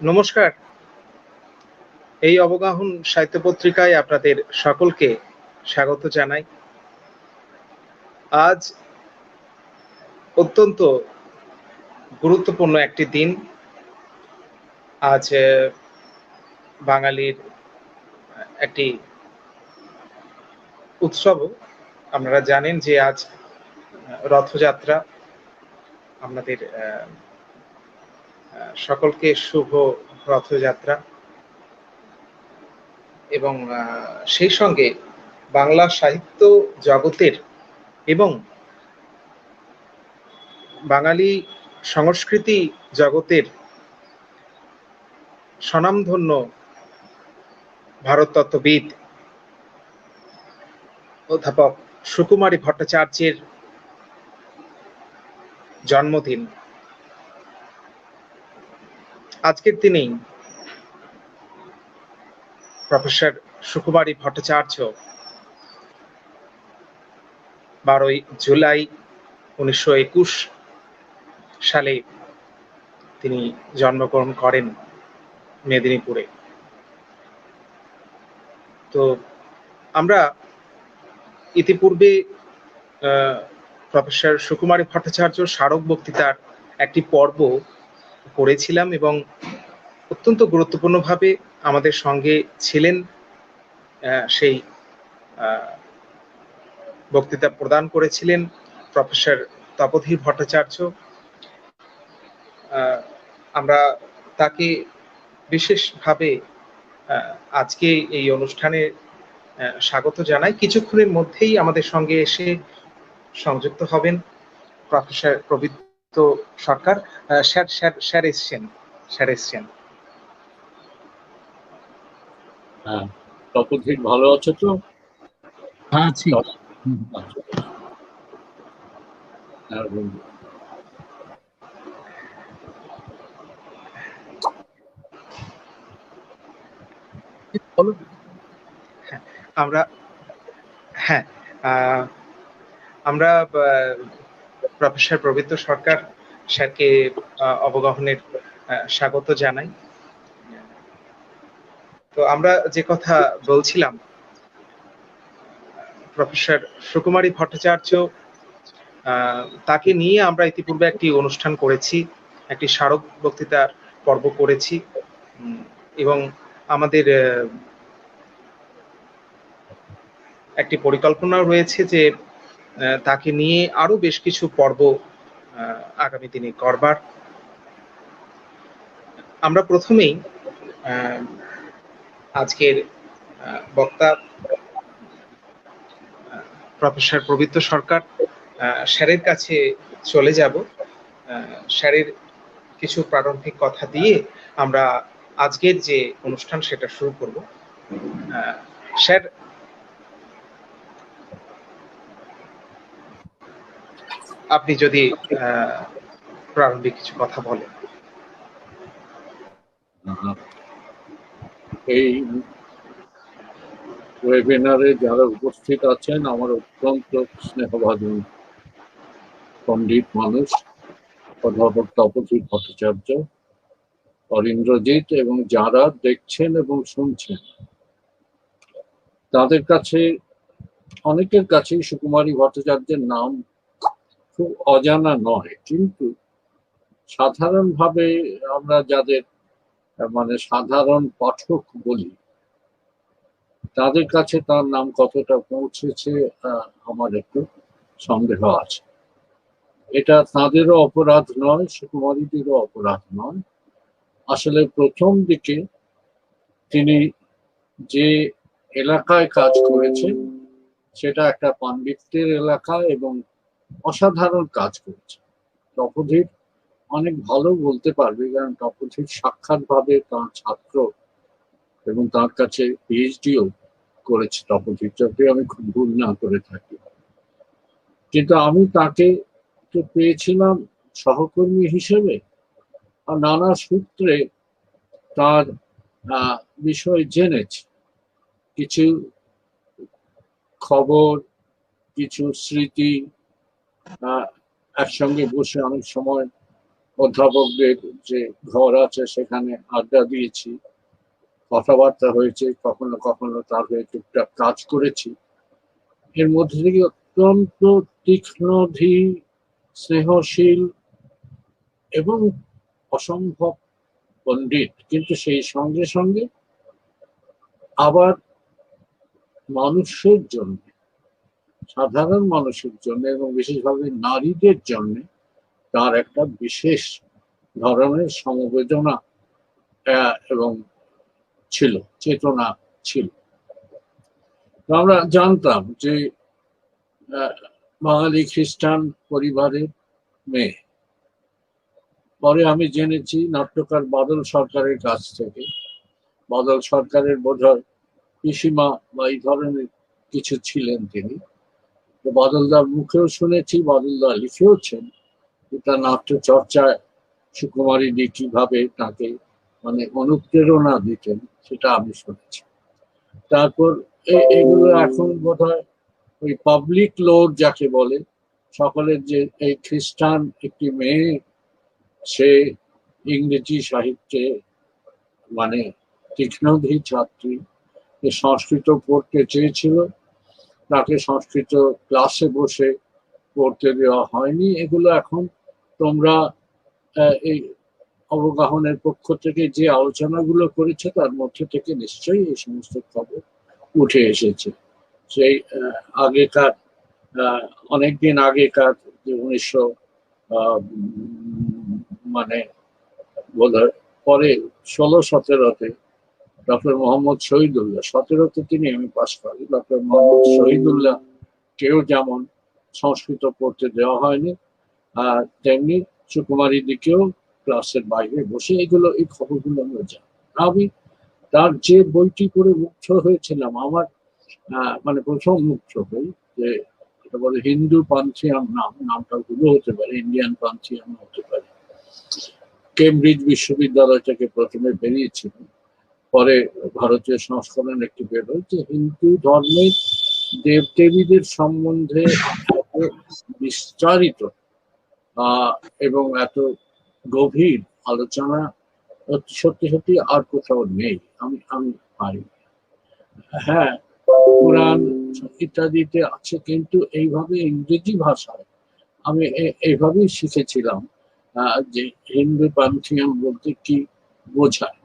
নমস্কার। এই অবগাহন সাহিত্য পত্রিকায় আপনাদের সকলকে স্বাগত জানাই। আজ অত্যন্ত গুরুত্বপূর্ণ একটি দিন। আজ বাঙালির একটি উৎসবও। আপনারা জানেন যে আজ রথযাত্রা। আপনাদের সকলকে শুভ রথযাত্রা। এবং সেই সঙ্গে বাংলা সাহিত্য জগতের এবং বাঙালি সংস্কৃতি জগতের স্বনামধন্য ভারততত্ত্ববিদ অধ্যাপক সুকুমারী ভট্টাচার্যের জন্মদিন। আজকের দিনেই প্রফেসর সুকুমারী ভট্টাচার্য 12ই জুলাই 1921 সালে তিনি জন্মগ্রহণ করেন মেদিনীপুরে। তো আমরা ইতিপূর্বে প্রফেসর সুকুমারী ভট্টাচার্য স্মারক বক্তৃতার একটি পর্ব করেছিলাম এবং অত্যন্ত গুরুত্বপূর্ণভাবে আমাদের সঙ্গে ছিলেন। সেই বক্তৃতা প্রদান করেছিলেন প্রফেসর তপোধীর ভট্টাচার্য। আমরা তাকে বিশেষভাবে আজকে এই অনুষ্ঠানে স্বাগত জানাই। কিছুক্ষণের মধ্যেই আমাদের সঙ্গে এসে সংযুক্ত হবেন প্রফেসর প্রবৃত্ত সরকার। স্যার এসছেন। হ্যাঁ, তপোধীর ভালো আছো তো? হ্যাঁ, আছি। আমরা প্রফেসর প্রবৃত্ত সরকার স্যারকে অবগাহনের স্বাগত জানাই। তো আমরা যে কথা বলছিলাম, প্রফেসর সুকুমারী ভট্টাচার্য, তাকে নিয়ে আমরা ইতিপূর্বে একটি অনুষ্ঠান করেছি, একটি স্মারক বক্তৃতার পর্ব করেছি এবং আমাদের একটি পরিকল্পনা রয়েছে যে তাকে নিয়ে আরো বেশ কিছু পর্ব আগামী দিনে করবার। আমরা প্রথমেই আজকের বক্তা প্রফেসর প্রবৃত্ত সরকার স্যারের কাছে চলে যাব। স্যারের কিছু প্রারম্ভিক কথা দিয়ে আমরা আজকের যে অনুষ্ঠান সেটা শুরু করব। স্যার, আপনি যদি প্রারম্ভিক কিছু কথা বলেন। এই ওয়েবিনারে যারা উপস্থিত আছেন আমার অত্যন্ত স্নেহভাজন পণ্ডিত মানুষ, অধ্যাপক তপোধীর ভট্টাচার্য, অরিন্দ্রজিৎ, এবং যারা দেখছেন এবং শুনছেন তাদের কাছে, অনেকের কাছেই সুকুমারী ভট্টাচার্যের নাম খুব অজানা নয়, কিন্তু সাধারণভাবে আমরা যাদের সাধারণ পাঠক বলি তাদের কাছে তার নাম কতটা পৌঁছেছে আমার একটু সন্দেহ আছে। এটা তাদেরও অপরাধ নয়, সুকুমারীদেরও অপরাধ নয়। আসলে প্রথম দিকে তিনি যে এলাকায় কাজ করেছেন সেটা একটা পাণ্ডিত্যের এলাকা এবং অসাধারণ কাজ করেছে। তপোধীর অনেক ভালো বলতে পারবে, কারণ তপোধীর সাক্ষাৎভাবে তার ছাত্র এবং তার কাছে পিএইচডিও করেছে তপোধীর, যাতে আমি খুব ভুল না করে থাকি। কিন্তু আমি তাকে তো পেয়েছিলাম সহকর্মী হিসেবে, আর নানা সূত্রে তার বিষয় জেনেছি। কিছু খবর, কিছু স্মৃতি, একসঙ্গে বসে অনেক সময় অধ্যাপকদের যে ঘর আছে সেখানে আড্ডা দিয়েছি, কথাবার্তা হয়েছে, কখনো কখনো তার হয়ে টুকটাক কাজ করেছি। এর মধ্যে থেকে অত্যন্ত তীক্ষ্ণধী, স্নেহশীল এবং অসম্ভব পণ্ডিত, কিন্তু সেই সঙ্গে সঙ্গে আবার মানুষের জন্য, সাধারণ মানুষের জন্য এবং বিশেষভাবে নারীদের জন্য তার একটা বিশেষ ধরনের সমবেদনা এবং ছিল, চেতনা ছিল। আমরা জানতাম যে বাঙালি খ্রিস্টান পরিবারের মেয়ে। পরে আমি জেনেছি নাট্যকার বাদল সরকারের কাছ থেকে, বাদল সরকারের বোধহয় পিসিমা বা এই ধরনের কিছু ছিলেন তিনি। বাদলদার মুখেও শুনেছি, বাদলদা লিখেওছেন তার নাট্য চর্চায় সুকুমারী দি কিভাবে তাকে মানে অনুপ্রেরণা দিতেন, সেটা আমি শুনেছি। তারপর এগুলো এখন বোধহয় ওই পাবলিক লোড যাকে বলে, সকলের যে এই খ্রিস্টান একটি মেয়ে, সে ইংরেজি সাহিত্যে মানে তীক্ষ্ণধী ছাত্রী, সংস্কৃত পড়তে চেয়েছিল, তাকে সংস্কৃত ক্লাসে বসে পড়তে দেওয়া হয়নি। এগুলো এখন তোমরা এই অবগাহনের পক্ষ থেকে যে আলোচনাগুলো করেছে তার মধ্যে থেকে নিশ্চয়ই এই সমস্ত খবর উঠে এসেছে। সেই আগেকার অনেকদিন আগেকার যে 1900 মানে বোধহয় পরে 16-17-তে ডক্টর মোহাম্মদ শহীদুল্লাহ, 17-তে তিনি এমএ পাস করেন, ডক্টর মোহাম্মদ শহীদুল্লাহ কেউ যেমন সংস্কৃত পড়তে দেওয়া হয়নি, তেমনি সুকুমারী দিকেও ক্লাসের বাইরে বসে এগুলো, এই খবরগুলো আমরা জানি। আমি তার যে বইটি পড়ে মুগ্ধ হয়েছিলাম, আমার মানে প্রথম মুগ্ধ হই যে এটা বলে হিন্দু পান্থিয়াম, নামটা ভুলও হতে পারে, ইন্ডিয়ান পান্থিয়াম হতে পারে। কেমব্রিজ বিশ্ববিদ্যালয় থেকে প্রথমে বেরিয়েছিল, পরে ভারতীয় সংস্করণ একটি বের হয়েছে। হিন্দু ধর্মের দেবদেবীদের সম্বন্ধে বিস্তারিত এবং এত গভীর আলোচনা সত্যি সত্যি আর কোথাও নেই, আমি পাই। হ্যাঁ, পুরাণ ইত্যাদিতে আছে, কিন্তু এইভাবে ইংরেজি ভাষায় আমি এইভাবেই শিখেছিলাম যে হিন্দু পান্থিয়াম বলতে কি বোঝায়।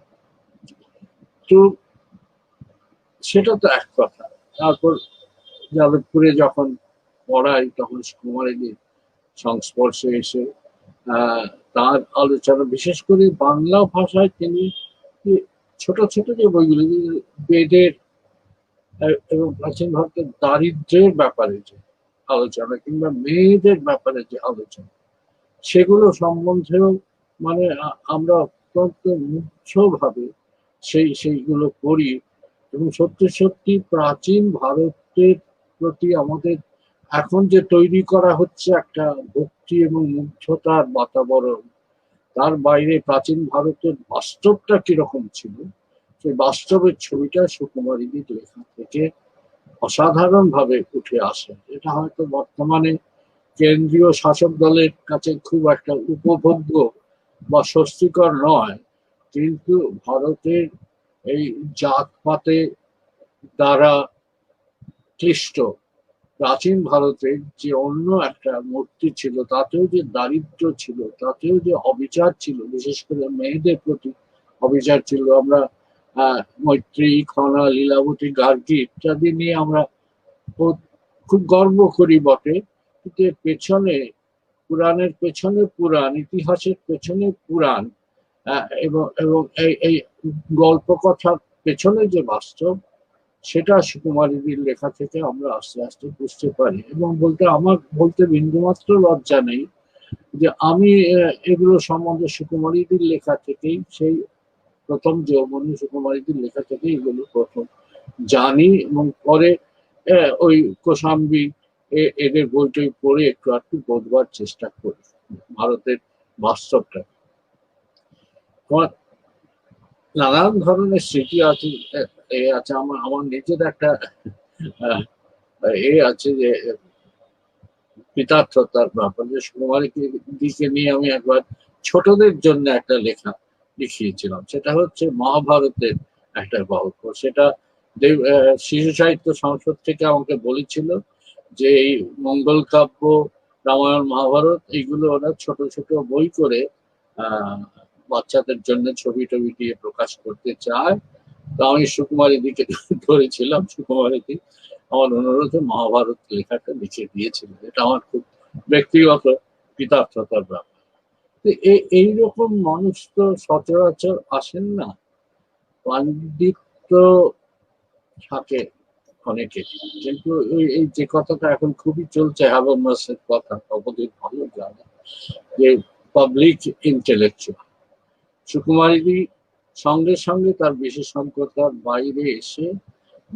তো সেটা তো এক কথা। তারপর যাদবপুরে যখন পড়াই তখন সুকুমারীর সংস্পর্শে এসে তার আলোচনা, বিশেষ করে বাংলা ভাষায় তিনি ছোট ছোট যে বইগুলি, বেদের এবং প্রাচীন ভারতের দারিদ্র্যের ব্যাপারে যে আলোচনা কিংবা মেয়েদের ব্যাপারে যে আলোচনা, সেগুলো সম্বন্ধেও মানে আমরা অত্যন্ত মুগ্ধভাবে সেইগুলো করি। এবং সত্যি সত্যি প্রাচীন ভারতের প্রতি আমাদের এখন যে তৈরি করা হচ্ছে একটা ভক্তি এবং মুগ্ধতার বাতাবরণ, তার বাইরে প্রাচীন ভারতের বাস্তবটা কিরকম ছিল, সেই বাস্তবের ছবিটা সুকুমারীর লেখা থেকে অসাধারণ ভাবে উঠে আসে। এটা হয়তো বর্তমানে কেন্দ্রীয় শাসক দলের কাছে খুব একটা উপভোগ্য বা স্বস্তিকর নয়, কিন্তু ভারতের এই জাতপাতে দ্বারা ক্লিষ্ট প্রাচীন ভারতের যে অন্য একটা মূর্তি ছিল, তাতেও যে দারিদ্র্য ছিল, তাতেও যে অবিচার ছিল, বিশেষ করে মেয়েদের প্রতি অবিচার ছিল। আমরা মৈত্রী, খনা, লীলাবতী, গার্গী ইত্যাদি নিয়ে আমরা খুব গর্ব করি বটে, কিন্তু পেছনে পুরাণের পেছনে পুরাণ, ইতিহাসের পেছনে পুরাণ এবং এই গল্প কথার পেছনে যে বাস্তব, সেটা সুকুমারীর লেখা থেকে আমরা আস্তে আস্তে বুঝতে পারি। এবং আমার বলতে বিন্দুমাত্র লজ্জা নেই যে আমি এগুলো সম্বন্ধে সুকুমারীর লেখা থেকেই, সেই প্রথম যৌবনী সুকুমারীর লেখা থেকে এগুলো প্রথম জানি, এবং পরে ওই কোশাম্বী এদের বইটই পড়ে একটু একটু বোঝবার চেষ্টা করি ভারতের বাস্তবটা। নানান ধরনের স্মৃতি আছে, আমার নিজের একটা আছে যে পিতার্থতার ব্যাপার, যে সুকুমারীকে দিকে নিয়ে আমি একবার ছোটদের জন্য একটা লেখা লিখিয়েছিলাম, সেটা হচ্ছে মহাভারতের একটা গল্প। সেটা শিশু সাহিত্য সংসদ থেকে আমাকে বলেছিল যে এই মঙ্গল কাব্য, রামায়ণ, মহাভারত এইগুলো ওরা ছোট ছোট বই করে আহ বাচ্চাদের জন্য ছবি টবি দিয়ে প্রকাশ করতে চায়। তো আমি সুকুমারীদিকে ধরেছিলাম, সুকুমারীদি আমার অনুরোধে মহাভারত লেখাটা লিখে দিয়েছিল। এটা আমার খুব ব্যক্তিগত কৃতার্থতার ব্যাপার। এইরকম মানুষ তো সচরাচর আসেন না। পাণ্ডিত্য থাকে অনেকে, কিন্তু এই যে কথাটা এখন খুবই চলছে, হাবামাসের কথা অবধি ভালো জানে, যে পাবলিক ইন্টেলেকচুয়াল। সুকুমারীদি সঙ্গে সঙ্গে তার বিশেষজ্ঞতার বাইরে এসে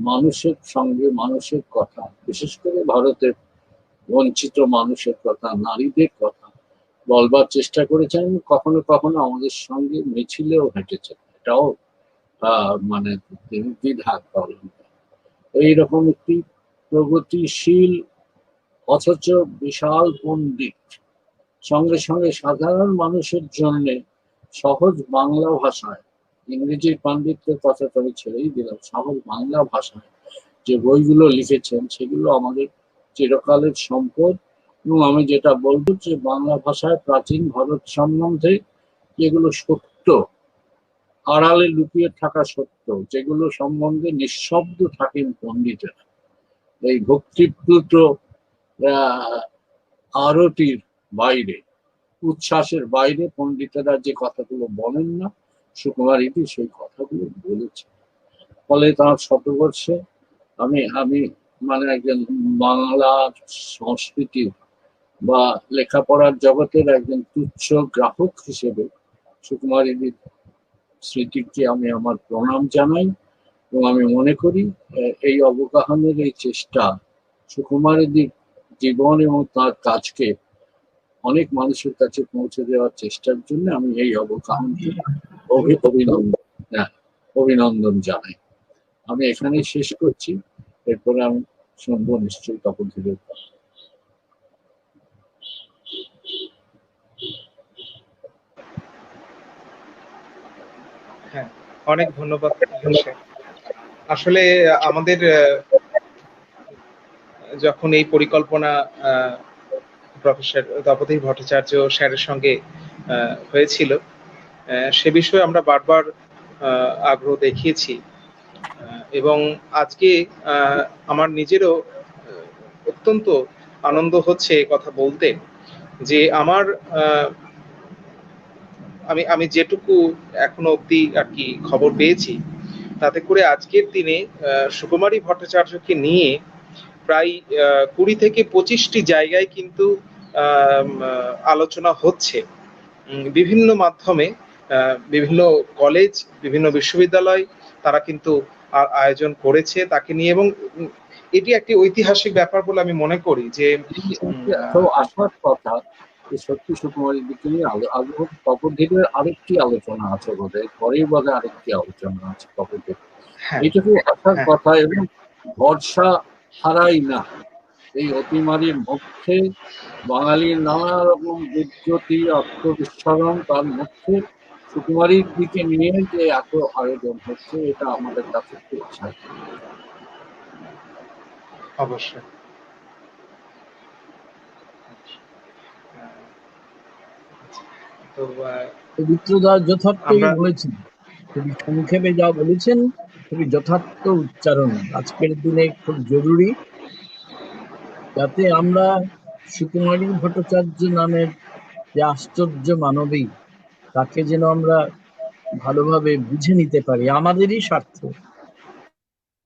মানুষের সঙ্গে মানুষের কথা, বিশেষ করে ভারতের বঞ্চিত মানুষের কথা, নারীদের কথা বলবার চেষ্টা করেছেন। কখনো কখনো আমাদের সঙ্গে মিছিলেও হেঁটেছেন, এটাও মানে তিনি দ্বিধা করেন। এইরকম একটি প্রগতিশীল অথচ বিশাল পণ্ডিত, সঙ্গে সঙ্গে সাধারণ মানুষের জন্য সহজ বাংলা ভাষায়, ইংরেজির পাণ্ডিত্যের কথাটা আমি ছেড়েই দিলাম, সহজ বাংলা ভাষায় যে বইগুলো লিখেছেন সেগুলো আমাদের চিরকালের সম্পদ। এবং আমি যেটা বলবো যে বাংলা ভাষায় প্রাচীন ভারত সম্বন্ধে যেগুলো সত্য, আড়ালে লুকিয়ে থাকা সত্য, যেগুলো সম্বন্ধে নিঃশব্দ থাকেন পণ্ডিতেরা, এই ভক্তিপ্লুত আরতির বাইরে, উচ্ছ্বাসের বাইরে পণ্ডিতেরা যে কথাগুলো বলেন না, সুকুমারীদি সেই কথাগুলো বলেছে। ফলে তার শতবর্ষে আমি আমি মানে একজন বাংলা সংস্কৃতির বা লেখাপড়ার জগতের একজন তুচ্ছ গ্রাহক হিসেবে সুকুমারীদির স্মৃতিকে আমি আমার প্রণাম জানাই। এবং আমি মনে করি এই অবগাহনের এই চেষ্টা, সুকুমারীদির জীবন এবং তার কাজকে অনেক মানুষের কাছে পৌঁছে দেওয়ার চেষ্টার জন্য আমি এই অবগাহনকে অভিনন্দন জানাই। আমি এখানেই শেষ করছি, এরপরে আমি শুনবো নিশ্চয়ই তপোধীরের কথা। হ্যাঁ, অনেক ধন্যবাদ। আসলে আমাদের যখন এই পরিকল্পনা প্রফেসর তপোধীর ভট্টাচার্য স্যারের সঙ্গে হয়েছিল, সে বিষয়ে আমরা বারবার আগ্রহ দেখিয়েছি। এবং আজকে আমার নিজেরও অত্যন্ত আনন্দ হচ্ছে কথা বলতে, যে আমার আমি যেটুকু এখনো অব্দি আর কি খবর পেয়েছি, তাতে করে আজকের দিনে সুকুমারী ভট্টাচার্যকে নিয়ে প্রায় 20 থেকে 25টি জায়গায় কিন্তু আলোচনা হচ্ছে। বিভিন্ন মাধ্যমে বিভিন্ন কলেজ, বিভিন্ন বিশ্ববিদ্যালয় তারা কিন্তু আয়োজন করেছে তাকে নিয়ে, এবং এটি একটি ঐতিহাসিক ব্যাপার বলে আমি মনে করি। যে আসার কথা সত্যি সুকুমারীর দিকে নিয়ে তপোধীরের আরেকটি আলোচনা আছে বোধহয়, পরেই বোধহয় আরেকটি আলোচনা আছে তপোধীর, এইটুকু আসার কথা। এবং ভরসা হারাই না এই অতিমারির মধ্যে, বাঙালির নানা রকম বিদ্যুতি আত্মবিস্মরণ, তার মধ্যে সুকুমারীর দিকে নিয়ে যে এত আয়োজন হচ্ছে, এটা আমাদের কাছে খুব উৎসাহিত। অবশ্যই। তো পবিত্রদা যথার্থই বলেছেন, খুবই সংক্ষেপে যা বলেছেন খুবই যথার্থ উচ্চারণ আজকের দিনে খুব জরুরি, যাতে আমরা সুকুমারী ভট্টাচার্য নামের যে আশ্চর্য মানবী, তাকে যেন আমরা ভালোভাবে বুঝে নিতে পারি। আমাদেরই স্বার্থ,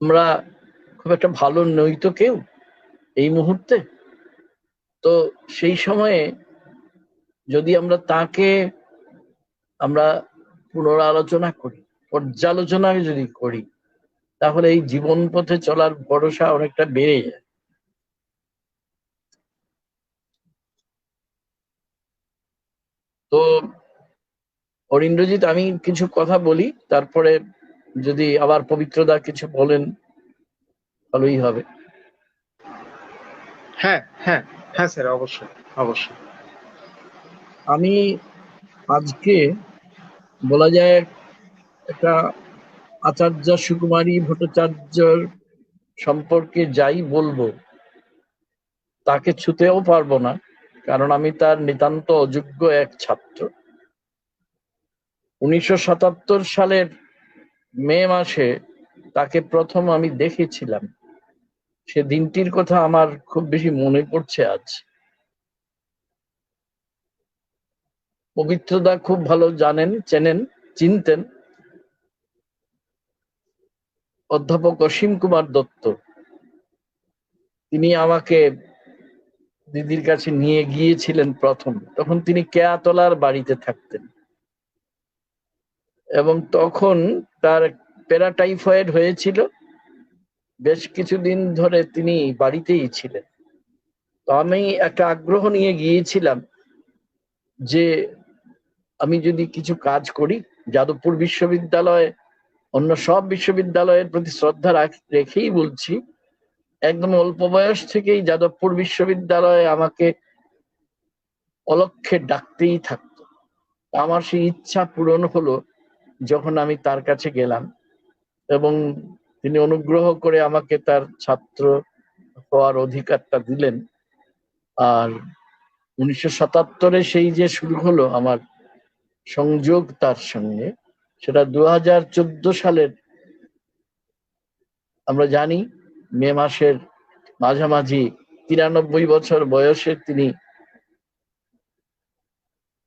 আমরা খুব একটা ভালো নই তো কেউ এই মুহূর্তে, তো সেই সময়ে যদি আমরা তাকে আমরা পুনরালোচনা করি, পর্যালোচনা যদি করি, তাহলে এই জীবন পথে চলার ভরসা অনেকটা বেড়ে যায়। তো অরিন্দ্রজিৎ, আমি কিছু কথা বলি, তারপরে যদি আবার পবিত্রদা কিছু বলেন ভালোই হবে। হ্যাঁ হ্যাঁ হ্যাঁ স্যার, অবশ্যই অবশ্যই। আমি আজকে বলা যায় একটা আচার্য সুকুমারী ভট্টাচার্যর সম্পর্কে যাই বলবো তাকে ছুতেও পারবো না, কারণ আমি তার নিতান্ত অযোগ্য এক ছাত্র। 1977 সালের মে মাসে তাকে প্রথম আমি দেখেছিলাম। সে দিনটির কথা আমার খুব বেশি মনে পড়ছে আজ। পবিত্রদা খুব ভালো জানেন, চিনতেন অধ্যাপক অসীম কুমার দত্ত। তিনি আমাকে দিদির কাছে নিয়ে গিয়েছিলেন প্রথম। তখন তিনি কেয়াতলার বাড়িতে থাকতেন এবং তখন তার প্যারাটাইফয়েড হয়েছিল। বেশ কিছুদিন ধরে তিনি বাড়িতেই ছিলেন। তো আমি একটা আগ্রহ নিয়ে গিয়েছিলাম যে আমি যদি কিছু কাজ করি, যাদবপুর বিশ্ববিদ্যালয় অন্য সব বিশ্ববিদ্যালয়ের প্রতি শ্রদ্ধা রেখেই বলছি, একদম অল্প বয়স থেকেই যাদবপুর বিশ্ববিদ্যালয়ে আমাকে অলক্ষ্যে ডাকতেই থাকতো। আমার সেই ইচ্ছা পূরণ হলো যখন আমি তার কাছে গেলাম এবং তিনি অনুগ্রহ করে আমাকে তার ছাত্র হওয়ার অধিকারটা দিলেন। আর 1977-এ সেই যে শুরু হলো আমার সংযোগ তার সঙ্গে, সেটা 2014 সালের আমরা জানি মে মাসের মাঝামাঝি 93 বছর বয়সে তিনি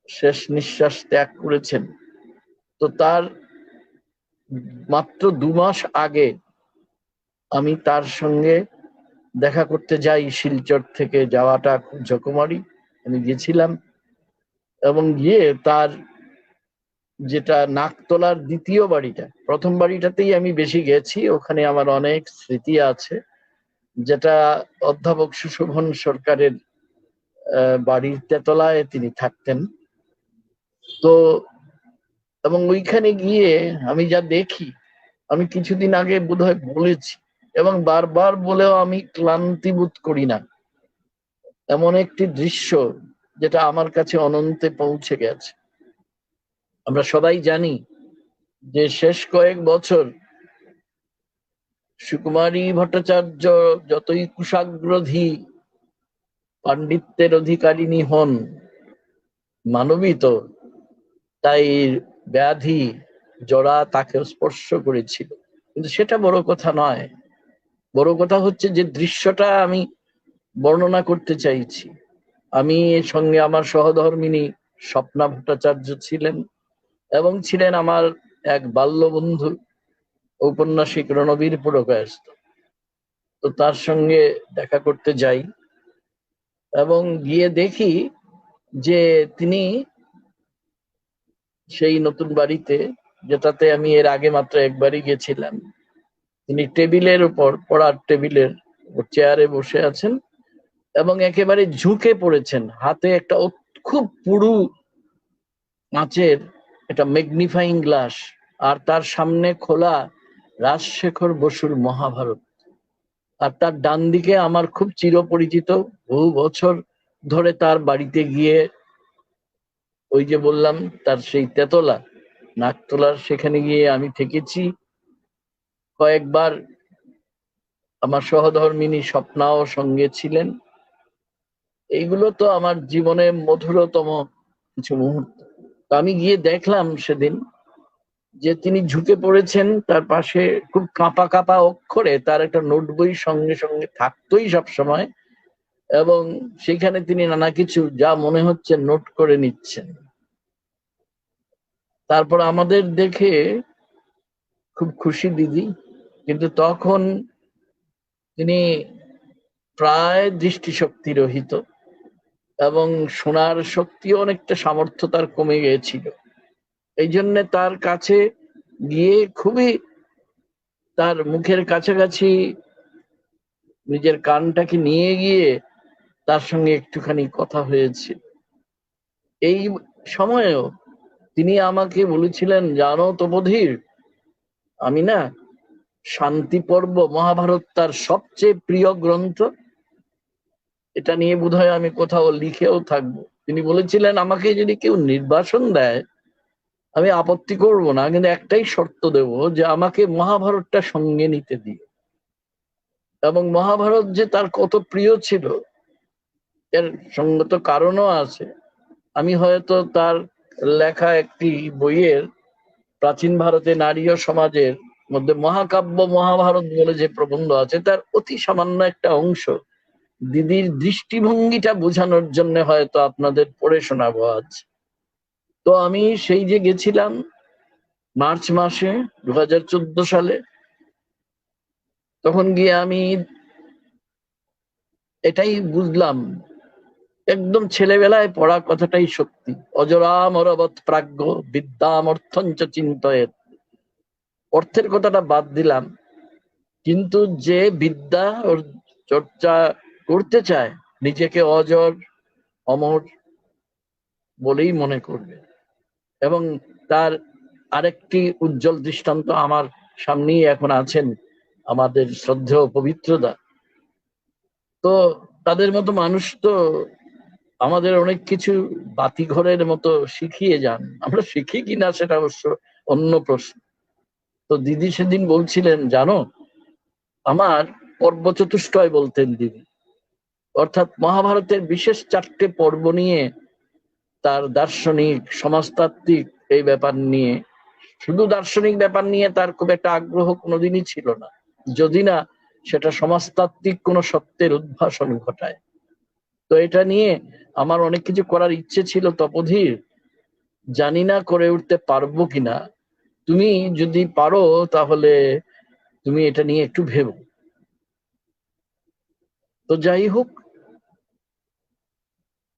শেষ নিঃশ্বাস ত্যাগ করেছেন। তো তার মাত্র 2 মাস আগে আমি তার সঙ্গে দেখা করতে যাই। শিলচর থেকে যাওয়াটা খুব জকমারি, আমি গেছিলাম এবং গিয়ে তার যেটা নাকতলার দ্বিতীয় বাড়িটা, প্রথম বাড়িটাতেই আমি বেশি গেছি, ওখানে আমার অনেক স্মৃতি আছে, যেটা অধ্যাপক সুশোভন সরকারের বাড়ির তেতলায় তিনি থাকতেন। তো এবং ওইখানে গিয়ে আমি যা দেখি, আমি কিছুদিন আগে বোধহয় বলেছি এবং বারবার বলেও আমি ক্লান্তি বোধ করি না, এমন একটি দৃশ্য যেটা আমার কাছে অনন্তে পৌঁছে গেছে। আমরা সবাই জানি যে শেষ কয়েক বছর সুকুমারী ভট্টাচার্য যতই কুশাগ্রধী পাণ্ডিত্যের অধিকারিণী হন, মানবিত, তাই ব্যাধি জড়া তাকেও স্পর্শ করেছিল। কিন্তু সেটা বড় কথা নয়। বড় কথা হচ্ছে যে দৃশ্যটা আমি বর্ণনা করতে চাইছি। আমি এর সঙ্গে আমার সহধর্মিণী স্বপ্না ভট্টাচার্য ছিলেন এবং ছিলেন আমার এক বাল্য বন্ধু ঔপন্যাসিক রণবীর পুরকায়স্থ। তো তার সঙ্গে দেখা করতে যাই এবং গিয়ে দেখি যে তিনি সেই নতুন বাড়িতে, যেটাতে আমি এর আগে মাত্র একবারই গেছিলাম, তিনি টেবিলের উপর, পড়ার টেবিলের চেয়ারে বসে আছেন এবং একেবারে ঝুঁকে পড়েছেন। হাতে একটা খুব পুরু কাঁচের একটা ম্যাগনিফাইং গ্লাস, আর তার সামনে খোলা রাজশেখর বসুর মহাভারত। আর তার ডান দিকে আমার খুব চিরপরিচিত, বহু বছর ধরে তার বাড়িতে গিয়ে, ওই যে বললাম তার সেই তেতলা নাকতলার, সেখানে গিয়ে আমি থেকেছি কয়েকবার। আমার সহধর্মিণী স্বপ্নাও সঙ্গে ছিলেন। এইগুলো তো আমার জীবনে মধুরতম কিছু মুহূর্ত। আমি গিয়ে দেখলাম সেদিন যে তিনি ঝুঁকে পড়েছেন, তার পাশে খুব কাঁপা কাঁপা অক্ষরে তার একটা নোট বই সঙ্গে সঙ্গে থাকতোই সব সময়, এবং সেখানে তিনি নানা কিছু যা মনে হচ্ছে নোট করে নিচ্ছেন। তারপর আমাদের দেখে খুব খুশি দিদি, কিন্তু তখন তিনি প্রায় দৃষ্টিশক্তি রহিত এবং শোনার শক্তি অনেকটা সামর্থ্য তার কমে গিয়েছিল। এই জন্য তার কাছে গিয়ে খুবই তার মুখের কাছাকাছি নিজের কানটাকে নিয়ে গিয়ে তার সঙ্গে একটুখানি কথা হয়েছে। এই সময়েও তিনি আমাকে বলেছিলেন, জানো তো বধির, আমি না শান্তি পর্ব মহাভারত তার সবচেয়ে প্রিয় গ্রন্থ। এটা নিয়ে বোধহয় আমি কোথাও লিখেও থাকবো। তিনি বলেছিলেন আমাকে যদি কেউ নির্বাসন দেয় আমি আপত্তি করব না, কিন্তু একটাই শর্ত দেব যে আমাকে মহাভারতটা সঙ্গে নিতে দিও। এবং মহাভারত যে তার কত প্রিয় ছিল এর সঙ্গত কারণও আছে। আমি হয়তো তার লেখা একটি বইয়ের প্রাচীন ভারতে নারী ও সমাজের মধ্যে মহাকাব্য মহাভারত বলে যে প্রবন্ধ আছে তার অতি সামান্য একটা অংশ দিদির দৃষ্টিভঙ্গিটা বোঝানোর জন্য হয়তো আপনাদের পড়ে শোনাবো আজ। তো আমি সেই যে গেছিলাম মার্চ মাসে 2014 সালে, তখন গিয়ে আমি এটাই বুঝলাম, একদম ছেলেবেলায় পড়া কথাটাই সত্যি। অজরামরবৎ প্রাজ্ঞ বিদ্যাম অর্থঞ্চ চিন্তয়েৎ। অর্থের কথাটা বাদ দিলাম, কিন্তু যে বিদ্যা ওর চর্চা করতে চায় নিজেকে অজর অমর বলেই মনে করবে। এবং তার আরেকটি উজ্জ্বল দৃষ্টান্ত আমার সামনেই এখন আছেন আমাদের শ্রদ্ধেয় পবিত্রদা। তো তাদের মতো মানুষ তো আমাদের অনেক কিছু বাতিঘরের মতো শিখিয়ে যান, আমরা শিখি কিনা সেটা অবশ্য অন্য প্রশ্ন। তো দিদি সেদিন বলছিলেন, জানো আমার পর্ব চতুষ্টয় বলতেন দিদি, অর্থাৎ মহাভারতের বিশেষ 4টে পর্ব নিয়ে তার দার্শনিক সমাজতাত্ত্বিক এই ব্যাপার নিয়ে, শুধু দার্শনিক ব্যাপার নিয়ে তার খুব একটা আগ্রহ কোনোদিনই ছিল না, যদি না সেটা সমাজতাত্ত্বিক কোনো সত্যের উদ্ভাসন ঘটায়। তো এটা নিয়ে আমার অনেক কিছু করার ইচ্ছে ছিল তপোধীর, জানি না করে উঠতে পারবো কিনা। তুমি যদি পারো তাহলে তুমি এটা নিয়ে একটু ভেবো। তো যাই হোক,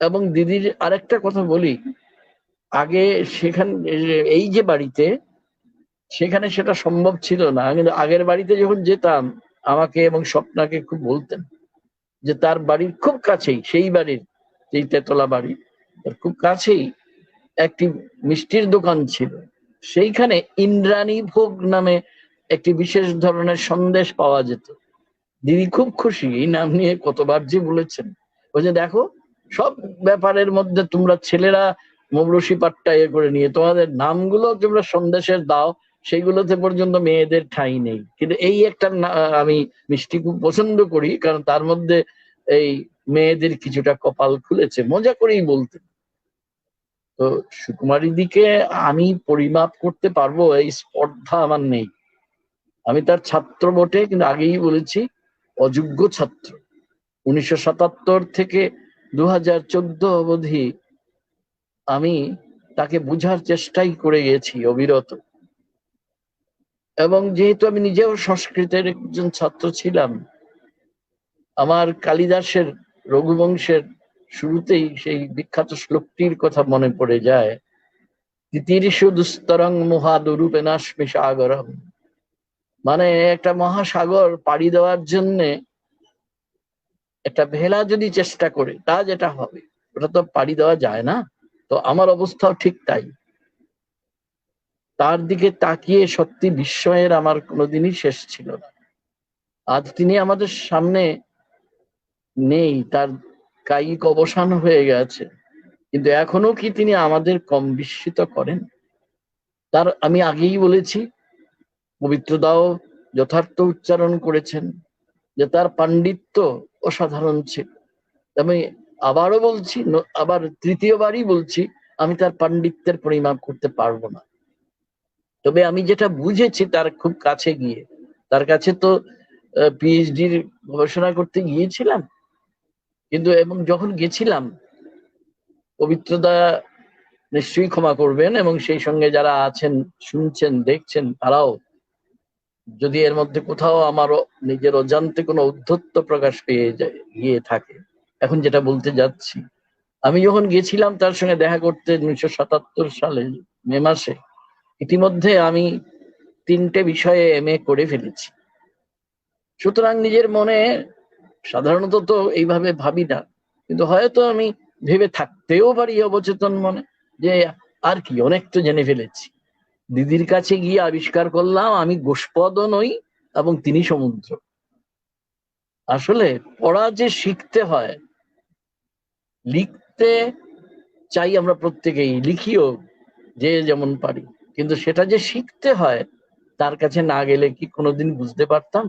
এবং দিদির আরেকটা কথা বলি, আগে সেখানে এই যে বাড়িতে সেখানে সেটা সম্ভব ছিল না, কিন্তু আগের বাড়িতে যখন যেতাম আমাকে এবং স্বপ্নাকে খুব বলতেন যে তার বাড়ির খুব কাছেই, সেই বাড়ির যেই তেতলা বাড়ি তার খুব কাছেই একটি মিষ্টির দোকান ছিল, সেইখানে ইন্দ্রাণী ভোগ নামে একটি বিশেষ ধরনের সন্দেশ পাওয়া যেত। দিদি খুব খুশি, এই নাম নিয়ে কতবার যে বলেছেন। বলছে দেখো সব ব্যাপারের মধ্যে তোমরা ছেলেরা মৌরসি পাট্টা এ করে নিয়ে তোমাদের নামগুলো তোমরা সন্দেশের দাও, সেইগুলোতে পর্যন্ত মেয়েদের ঠাঁই নেই। কিন্তু এই একটা আমি মিষ্টি খুব পছন্দ করি, কারণ তার মধ্যে এই মেয়েদের কিছুটা কপাল খুলেছে, মজা করেই বলতে। তো সুকুমারী দিকে আমি পরিমাপ করতে পারবো এই স্পর্ধা আমার নেই। আমি তার ছাত্র বটে, কিন্তু আগেই বলেছি অযোগ্য ছাত্র। 1977 থেকে 2014 অবধি আমি তাকে বুঝার চেষ্টাই করে গেছি অবিরত। এবং যেহেতু আমি নিজেও সংস্কৃতের একজন ছাত্র ছিলাম, আমার কালিদাসের রঘুবংশের শুরুতেই সেই বিখ্যাত শ্লোকটির কথা মনে পড়ে যায়, তিতিরিষু দুস্তরং মহাদুরূপেনাস্মি সাগরম। মানে একটা মহাসাগর পাড়ি দেওয়ার জন্য একটা ভেলা যদি চেষ্টা করে তা যেটা হবে ওটা তো পাড়ি দেওয়া যায় না। তো আমার অবস্থাও ঠিক তাই। তার দিকে তাকিয়ে সত্যি বিস্ময়ের আমার কোনোদিনই শেষ ছিল না। আজ তিনি আমাদের সামনে নেই, তার কায়িক অবসান হয়ে গেছে, কিন্তু এখনো কি তিনি আমাদের কম বিস্মিত করেন? তার আমি আগেই বলেছি, পবিত্রদাও যথার্থ উচ্চারণ করেছেন যে তার পাণ্ডিত্য অসাধারণ ছিল। আমি আবারও বলছি, আবার তৃতীয়বারই বলছি, আমি তার পাণ্ডিত্যের পরিমাপ করতে পারবো না। তবে আমি যেটা বুঝেছি তার খুব কাছে গিয়ে, তার কাছে তো পিএইচডির গবেষণা করতে গিয়েছিলাম, কিন্তু এবং যখন গেছিলাম, পবিত্রদা নিশ্চয়ই ক্ষমা করবেন এবং সেই সঙ্গে যারা আছেন শুনছেন দেখছেন তারাও, যদি এর মধ্যে কোথাও আমারও নিজের অজান্তে কোনো উদ্ধত্ত প্রকাশ পেয়ে যায় গিয়ে থাকে, এখন যেটা বলতে যাচ্ছি, আমি যখন গেছিলাম তার সঙ্গে দেখা করতে 1977 সালে মে মাসে, ইতিমধ্যে আমি 3টে বিষয়ে MA করে ফেলেছি। সুতরাং নিজের মনে সাধারণত তো এইভাবে ভাবি না, কিন্তু হয়তো আমি ভেবে থাকতেও পারি অবচেতন মনে যে আর কি, অনেক তো জেনে ফেলেছি। দিদির কাছে গিয়ে আবিষ্কার করলাম আমি গোষ্পদও নই এবং তিনি সমুদ্র। আসলে পড়া যে শিখতে হয়, লিখতে চাই আমরা প্রত্যেকেই, লিখিও যে যেমন পারি, কিন্তু সেটা যে শিখতে হয় তার কাছে না গেলে কি কোনোদিন বুঝতে পারতাম?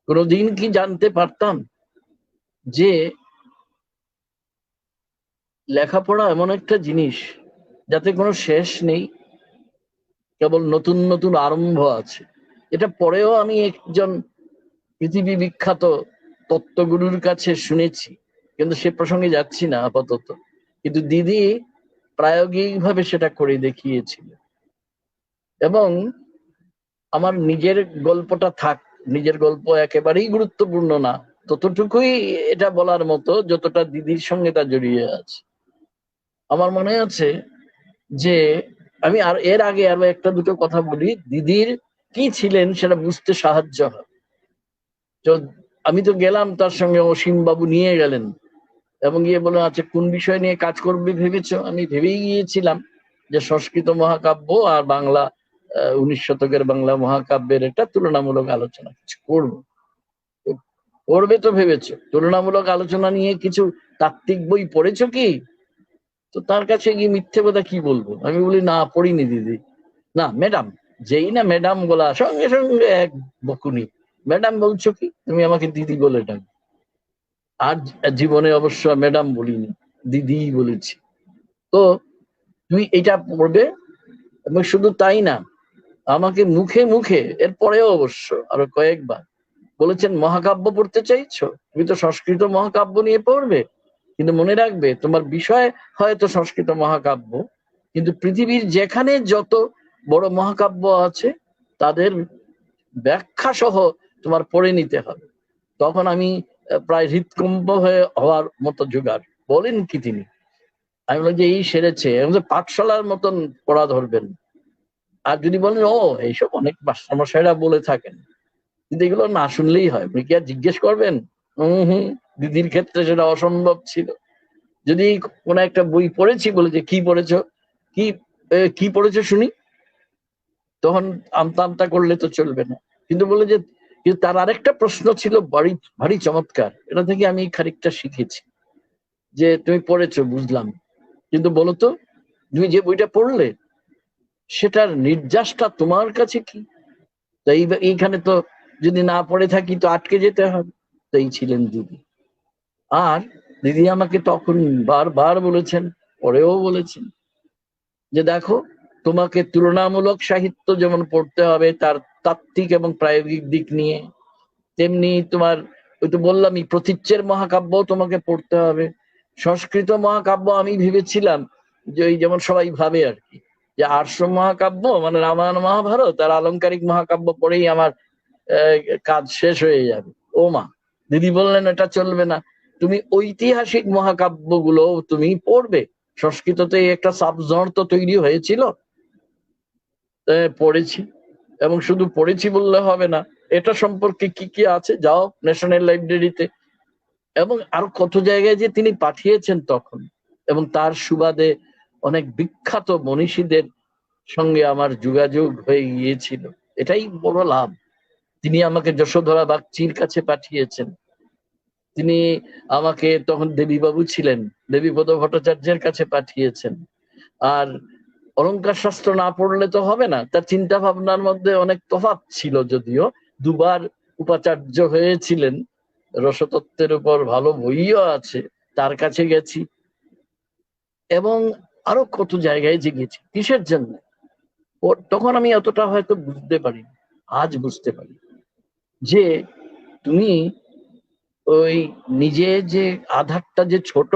কোনোদিন কি জানতে পারতাম যে লেখাপড়া এমন একটা জিনিস যাতে কোনো শেষ নেই, কেবল নতুন নতুন আরম্ভ আছে। এটা পরেও আমি একজন পৃথিবী বিখ্যাত তত্ত্বগুরুর কাছে শুনেছি, কিন্তু সে প্রসঙ্গে যাচ্ছি না আপাতত। কিন্তু দিদি প্রায়োগিকভাবে সেটা করে দেখিয়েছিল। এবং আমার নিজের গল্পটা থাক, নিজের গল্প একেবারেই গুরুত্বপূর্ণ না, ততটুকুই এটা বলার মতো যতটা দিদির সঙ্গে তা জড়িয়ে আছে। আমার মনে আছে যে আমি আর এর আগে আরো একটা দুটো কথা বলি, দিদির কি ছিলেন সেটা বুঝতে সাহায্য হয়। তো আমি তো গেলাম তার সঙ্গে, অসীম বাবু নিয়ে গেলেন এবং গিয়ে বললেন, আচ্ছা কোন বিষয় নিয়ে কাজ করবে ভেবেছো? আমি ভেবেই গিয়েছিলাম যে সংস্কৃত মহাকাব্য আর বাংলা 19 শতকের বাংলা মহাকাব্যের একটা তুলনামূলক আলোচনা কিছু করবো। করবে তো ভেবেছো, তুলনামূলক আলোচনা নিয়ে কিছু তাত্ত্বিক বই পড়েছো কি? তো তার কাছে গিয়ে মিথ্যে কথা কি বলবো, আমি বলি না পড়িনি দিদি। না ম্যাডাম, যেই না ম্যাডাম বলা সঙ্গে সঙ্গে এক বকুনি, ম্যাডাম বলছো কি, তুমি আমাকে দিদি বলে ডাক। আর জীবনে অবশ্য ম্যাডাম বলিনি, দিদি বলেছি। তো তুমি এটা পড়বে, এবং শুধু তাই না, আমাকে মুখে মুখে এরপরেও অবশ্য আরো কয়েকবার বলেছেন, মহাকাব্য পড়তে চাইছো, তুমি তো সংস্কৃত মহাকাব্য নিয়ে পড়বে, কিন্তু মনে রাখবে তোমার বিষয় হয়তো সংস্কৃত মহাকাব্য, কিন্তু পৃথিবীর যেখানে যত বড় মহাকাব্য আছে তাদের ব্যাখ্যা সহ তোমার পড়ে নিতে হবে। তখন আমি প্রায় হৃৎকম্প হওয়ার মতো জোগাড়। বলেন কি তিনি, আমি বললাম যে এই সেরেছে, পাঠশালার মতন পড়া ধরবেন। আর যদি বলেন ও এইসব অনেক মাস্টারমশাইরা বলে থাকেন, কিন্তু এগুলো না শুনলেই হয়, আপনি কি আর জিজ্ঞেস করবেন? হম, দিদির ক্ষেত্রে সেটা অসম্ভব ছিল। যদি কোন একটা বই পড়েছি বলে যে কি পড়েছো, কি কি পড়েছো শুনি, তখন আমতা আমতা করলে তো চলবে না। কিন্তু বলে যে, কিন্তু তার আরেকটা প্রশ্ন ছিল ভারী ভারী চমৎকার, এটা থেকে আমি খানিকটা শিখেছি, যে তুমি পড়েছো বুঝলাম, কিন্তু বলো তো তুমি যে বইটা পড়লে সেটার নির্যাসটা তোমার কাছে কি? তো এইখানে তো যদি না পড়ে থাকি তো আটকে যেতে হবে। তো এই ছিলেন দিদি। আর দিদি আমাকে তখন বারবার বলেছেন, পরেও বলেছেন, যে দেখো তোমাকে তুলনামূলক সাহিত্য যেমন পড়তে হবে তার তাত্ত্বিক এবং প্রায়োগিক দিক নিয়ে, তেমনি তোমার ওই তো বললামই প্রতীচ্যের মহাকাব্য তোমাকে পড়তে হবে। সংস্কৃত মহাকাব্য আমি ভেবেছিলাম যে ওই যেমন সবাই ভাবে আর কি, যে আর্য মহাকাব্য মানে রামায়ণ মহাভারত আর আলংকারিক মহাকাব্য পড়েই আমার কাজ শেষ হয়ে যাবে। ও মা, দিদি বললেন এটা চলবে না, তুমি ঐতিহাসিক মহাকাব্যগুলো তুমি পড়বে। সংস্কৃততে একটা সাবজনর তো তৈরি হয়েছিল, পড়েছি, এবং শুধু পড়েছি বললে হবে না, এটা সম্পর্কে কি কি আছে যাও ন্যাশনাল লাইব্রেরিতে, এবং আরো কত জায়গায় যে তিনি পাঠিয়েছেন তখন, এবং তার সুবাদে অনেক বিখ্যাত মনীষীদের সঙ্গে আমার যোগাযোগ হয়ে গিয়েছিল। এটাই বড় লাভ। তিনি আমাকে যশোধরা বাগচির কাছে পাঠিয়েছেন, তিনি আমাকে তখন দেবীবাবু ছিলেন, দেবীপদ ভট্টাচার্যের কাছে পাঠিয়েছেন। আর অলংকার শাস্ত্র না পড়লে তো হবে না, তার চিন্তা ভাবনার মধ্যে অনেক তফাৎ ছিল, যদিও দুবার উপাচার্য হয়েছিলেন, রসতত্ত্বের উপর ভালো বইও আছে, তার কাছে গেছি, এবং আরো কত জায়গায় যে গেছি। কিসের জন্য? তখন আমি অতটা হয়তো বুঝতে পারি, আজ বুঝতে পারি যে তুমি ওই নিজে যে আধারটা যে ছোট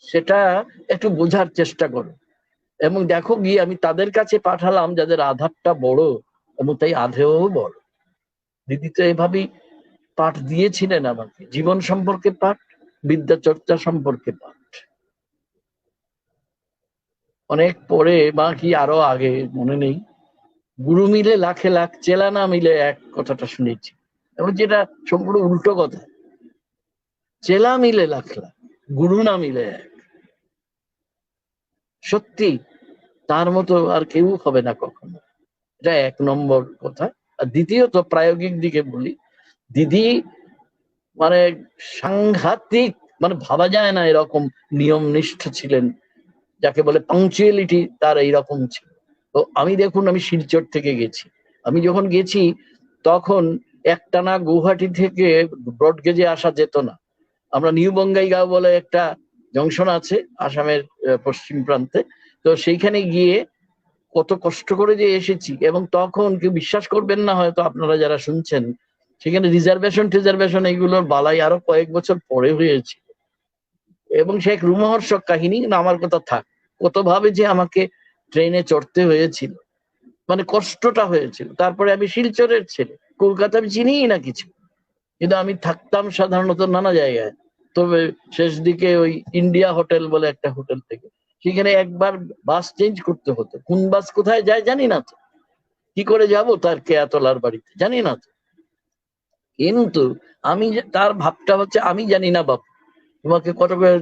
সেটা একটু বোঝার চেষ্টা করো, এবং দেখো গিয়ে আমি তাদের কাছে পাঠালাম যাদের আধারটা বড়, এবং তাই আধেও বড়। দিদি তো এভাবেই পাঠ দিয়েছিলেন আমাকে, জীবন সম্পর্কে পাঠ, বিদ্যা চর্চা সম্পর্কে পাঠ। অনেক পরে বা কি আরো আগে মনে নেই, গুরু মিলে লাখে লাখ, চেলা না মিলে এক, কথাটা শুনেছি, এবং যেটা সম্পূর্ণ উল্টো কথা। চেলা মিলে লাখ লাখ, গুরু না মিলে এক। সত্যি তার মতো আর কেউ হবে না কখনো, এটা এক নম্বর কথা। আর দ্বিতীয়ত প্রায়োগিক দিকে বলি, দিদি মানে সাংঘাতিক মানে ভাবা যায় না এরকম নিয়ম নিষ্ঠ ছিলেন, যাকে বলে পাংচুয়ালিটি তার এইরকম ছিল। তো আমি দেখুন, আমি শিলচর থেকে গেছি, আমি যখন গেছি তখন একটানা গুয়াহাটি থেকে ব্রডগেজে আসা যেত না। আমরা নিউ বঙ্গাইগাঁও বলে একটা জংশন আছে আসামের পশ্চিম প্রান্তে, তো সেইখানে গিয়ে কত কষ্ট করে যে এসেছি। এবং তখন কেউ বিশ্বাস করবেন না হয়তো আপনারা যারা শুনছেন, সেখানে রিজার্ভেশন এইগুলোর বালাই আরো কয়েক বছর পরে হয়েছে। এবং সে এক রোমহর্ষক কাহিনী, কিন্তু আমার কথা থাক, কত ভাবে যে আমাকে ট্রেনে চড়তে হয়েছিল, মানে কষ্টটা হয়েছিল। তারপরে আমি শিলচরের ছেলে, কলকাতা আমি চিনিই না কিছু, কিন্তু আমি থাকতাম সাধারণত নানা জায়গায়। তবে শেষ দিকে ওই ইন্ডিয়া হোটেল বলে একটা হোটেল থেকে, সেখানে একবার বাস চেঞ্জ করতে হতো। কোন বাস কোথায় যায় জানি না তো, কি করে যাব তার কেয়াতলার বাড়িতে জানি না তো। কিন্তু আমি তার ভাবটা হচ্ছে, আমি জানি না বাবু তোমাকে কত করে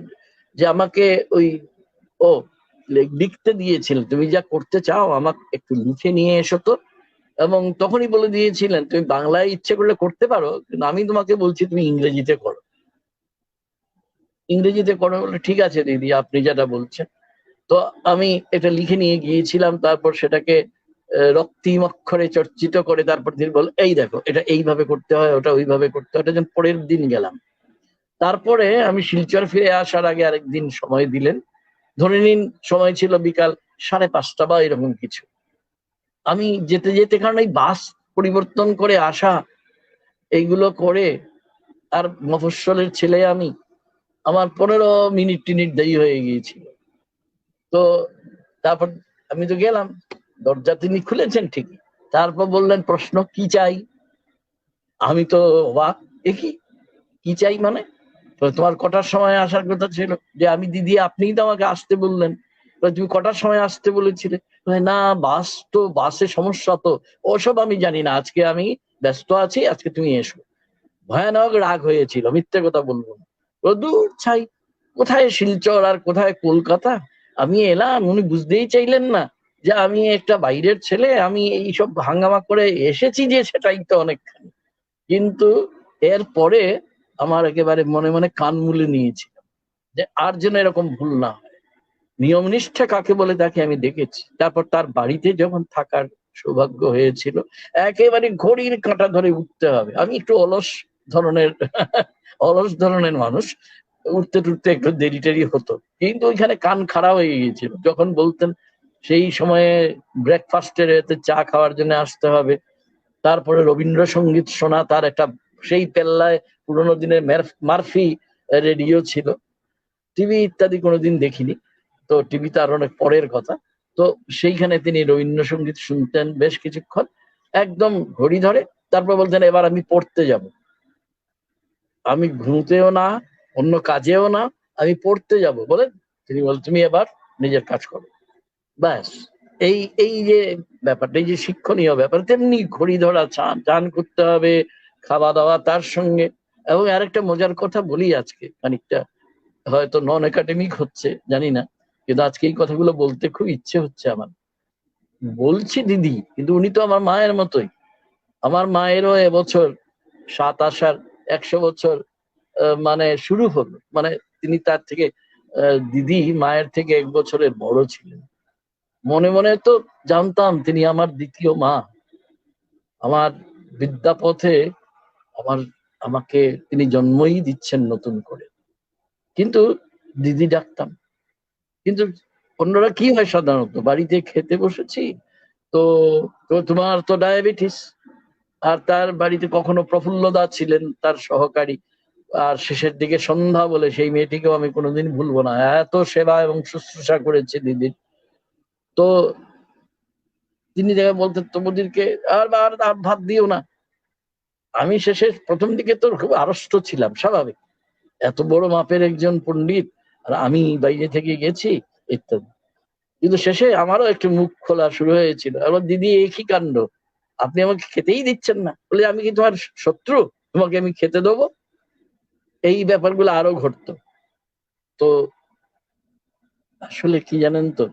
যে আমাকে ওই ও লিখতে দিয়েছিল, তুমি যা করতে চাও আমাকে একটু লিখে নিয়ে এসো তো। এবং তখনই বলে দিয়েছিলেন তুমি বাংলায় ইচ্ছে করলে করতে পারো, কিন্তু আমি তোমাকে বলছি তুমি ইংরেজিতে করো। ইংরেজিতে করো বলে ঠিক আছে দিদি আপনি যেটা বলছেন। তো আমি এটা লিখে নিয়ে গিয়েছিলাম, তারপর সেটাকে রক্তিম অক্ষরে চর্চিত করে তারপর তিনি বল এই দেখো এটা এইভাবে করতে হয়, ওটা ওইভাবে করতে হয়। ওটা যেন পরের দিন গেলাম। তারপরে আমি শিলচর ফিরে আসার আগে আরেকদিন সময় দিলেন, ধরে নিন সময় ছিল বিকাল 5:30 বা এরকম কিছু। আমি যেতে যেতে, কারণ এই বাস পরিবর্তন করে আসা এইগুলো করে, আর মফস্বলের ছেলে আমি, আমার 15 মিনিট টিনিট দেরি হয়ে গিয়েছিল। তো তারপর আমি তো গেলাম, দরজা তিনি খুলেছেন ঠিকই, তারপর বললেন প্রশ্ন কি চাই। আমি তো অবাক, কি চাই মানে, তো তোমার কটার সময় আসার কথা ছিল? যে আমি দিদি আপনিই তো আমাকে আসতে বললেন, তুমি কটার সময় আসতে বলেছিলে? না বাসে সমস্যা তো, ওসব আমি জানি না, আজকে আমি ব্যস্ত আছি, আজকে তুমি এসো। ভয়ানক রাগ হয়েছিল, মিথ্যে কথা বলবো না। দূর ছাই, কোথায় শিলচর আর কোথায় কলকাতা। আমি এলাম, উনি বুঝতেই চাইলেন না যে আমি একটা বাইরের ছেলে, আমি এইসব হাঙ্গামা করে এসেছি যে সেটাই তো অনেকখানি। কিন্তু এরপরে আমার একেবারে মনে মনে কান মুলে নিয়েছিল যে আর যেন এরকম ভুল না হয়। নিয়ম নিষ্ঠা কাকে বলে তাকে আমি দেখেছি। তারপর তার বাড়িতে যখন থাকার সৌভাগ্য হয়েছিল, একেবারে ঘড়ির কাঁটা ধরে উঠতে হবে। আমি একটু অলস ধরনের মানুষ, উঠতে টুটতে একটু দেরি টেরি হতো, কিন্তু ওইখানে কান খাড়া হয়ে গিয়েছিল যখন বলতেন সেই সময়ে ব্রেকফাস্টের এতে চা খাওয়ার জন্য আসতে হবে। তারপরে রবীন্দ্রসঙ্গীত শোনা, তার একটা সেই পেল্লায় পুরোনো দিনের মারফি রেডিও ছিল, টিভি ইত্যাদি কোনোদিন দেখিনি, তো টিভি তো আর অনেক পরের কথা। তো সেইখানে তিনি রবীন্দ্রসঙ্গীত শুনতেন বেশ কিছুক্ষণ, একদম ঘড়ি ধরে। তারপর বলতেন এবার আমি পড়তে যাব। আমি ঘুমতেও না, অন্য কাজেও না, আমি পড়তে যাব বলে তিনি বল তুমি এবার নিজের কাজ করো। ব্যাস, এই এই যে ব্যাপারটা, এই যে শিক্ষণীয় ব্যাপার, তেমনি ঘড়ি ধরা, চান করতে হবে, খাওয়া দাওয়া তার সঙ্গে। এবং আরেকটা মজার কথা বলি আজকে, খানিকটা হয়তো নন একাডেমিক হচ্ছে জানি না, কিন্তু আজকে এই কথাগুলো বলতে খুব ইচ্ছে হচ্ছে আমার। বলছি দিদি, কিন্তু উনি তো আমার মায়ের মতোই। আমার মায়েরও এবছর 7 আষাঢ় 100 বছর মানে শুরু হলো। মানে তিনি তার থেকে দিদি মায়ের থেকে 1 বছরের বড় ছিলেন। মনে মনে তো জানতাম তিনি আমার দ্বিতীয় মা, আমার বিদ্যাপথে আমাকে তিনি জন্মই দিচ্ছেন নতুন করে। কিন্তু দিদি ডাকতাম। কিন্তু অন্যরা কি হয়, সাধারণত বাড়িতে খেতে বসেছি তো, তোমার তো ডায়াবেটিস। আর তার বাড়িতে কখনো প্রফুল্লদা ছিলেন তার সহকারী, আর শেষের দিকে সন্ধ্যা বলে সেই মেয়েটিকেও আমি কোনোদিন ভুলবো না, এত সেবা এবং শুশ্রূষা করেছে দিদির। তো তিনি দেখে বলতেন তোমাদেরকে আর ভাত দিও না। আমি শেষে প্রথম দিকে তো খুব আড়ষ্ট ছিলাম, স্বাভাবিক, এত বড় মাপের একজন পণ্ডিত আর আমি বাইরে থেকে গেছি ইত্যাদি। কিন্তু শেষে আমারও একটু মুখ খোলা শুরু হয়েছিল। আমার দিদি একই কাণ্ড, আপনি আমাকে খেতেই দিচ্ছেন না, বলে আমি কি তোমার শত্রু, তোমাকে আমি খেতে দেবো? এই ব্যাপারগুলো আরো ঘটতো। তো আসলে কি জানেন তো,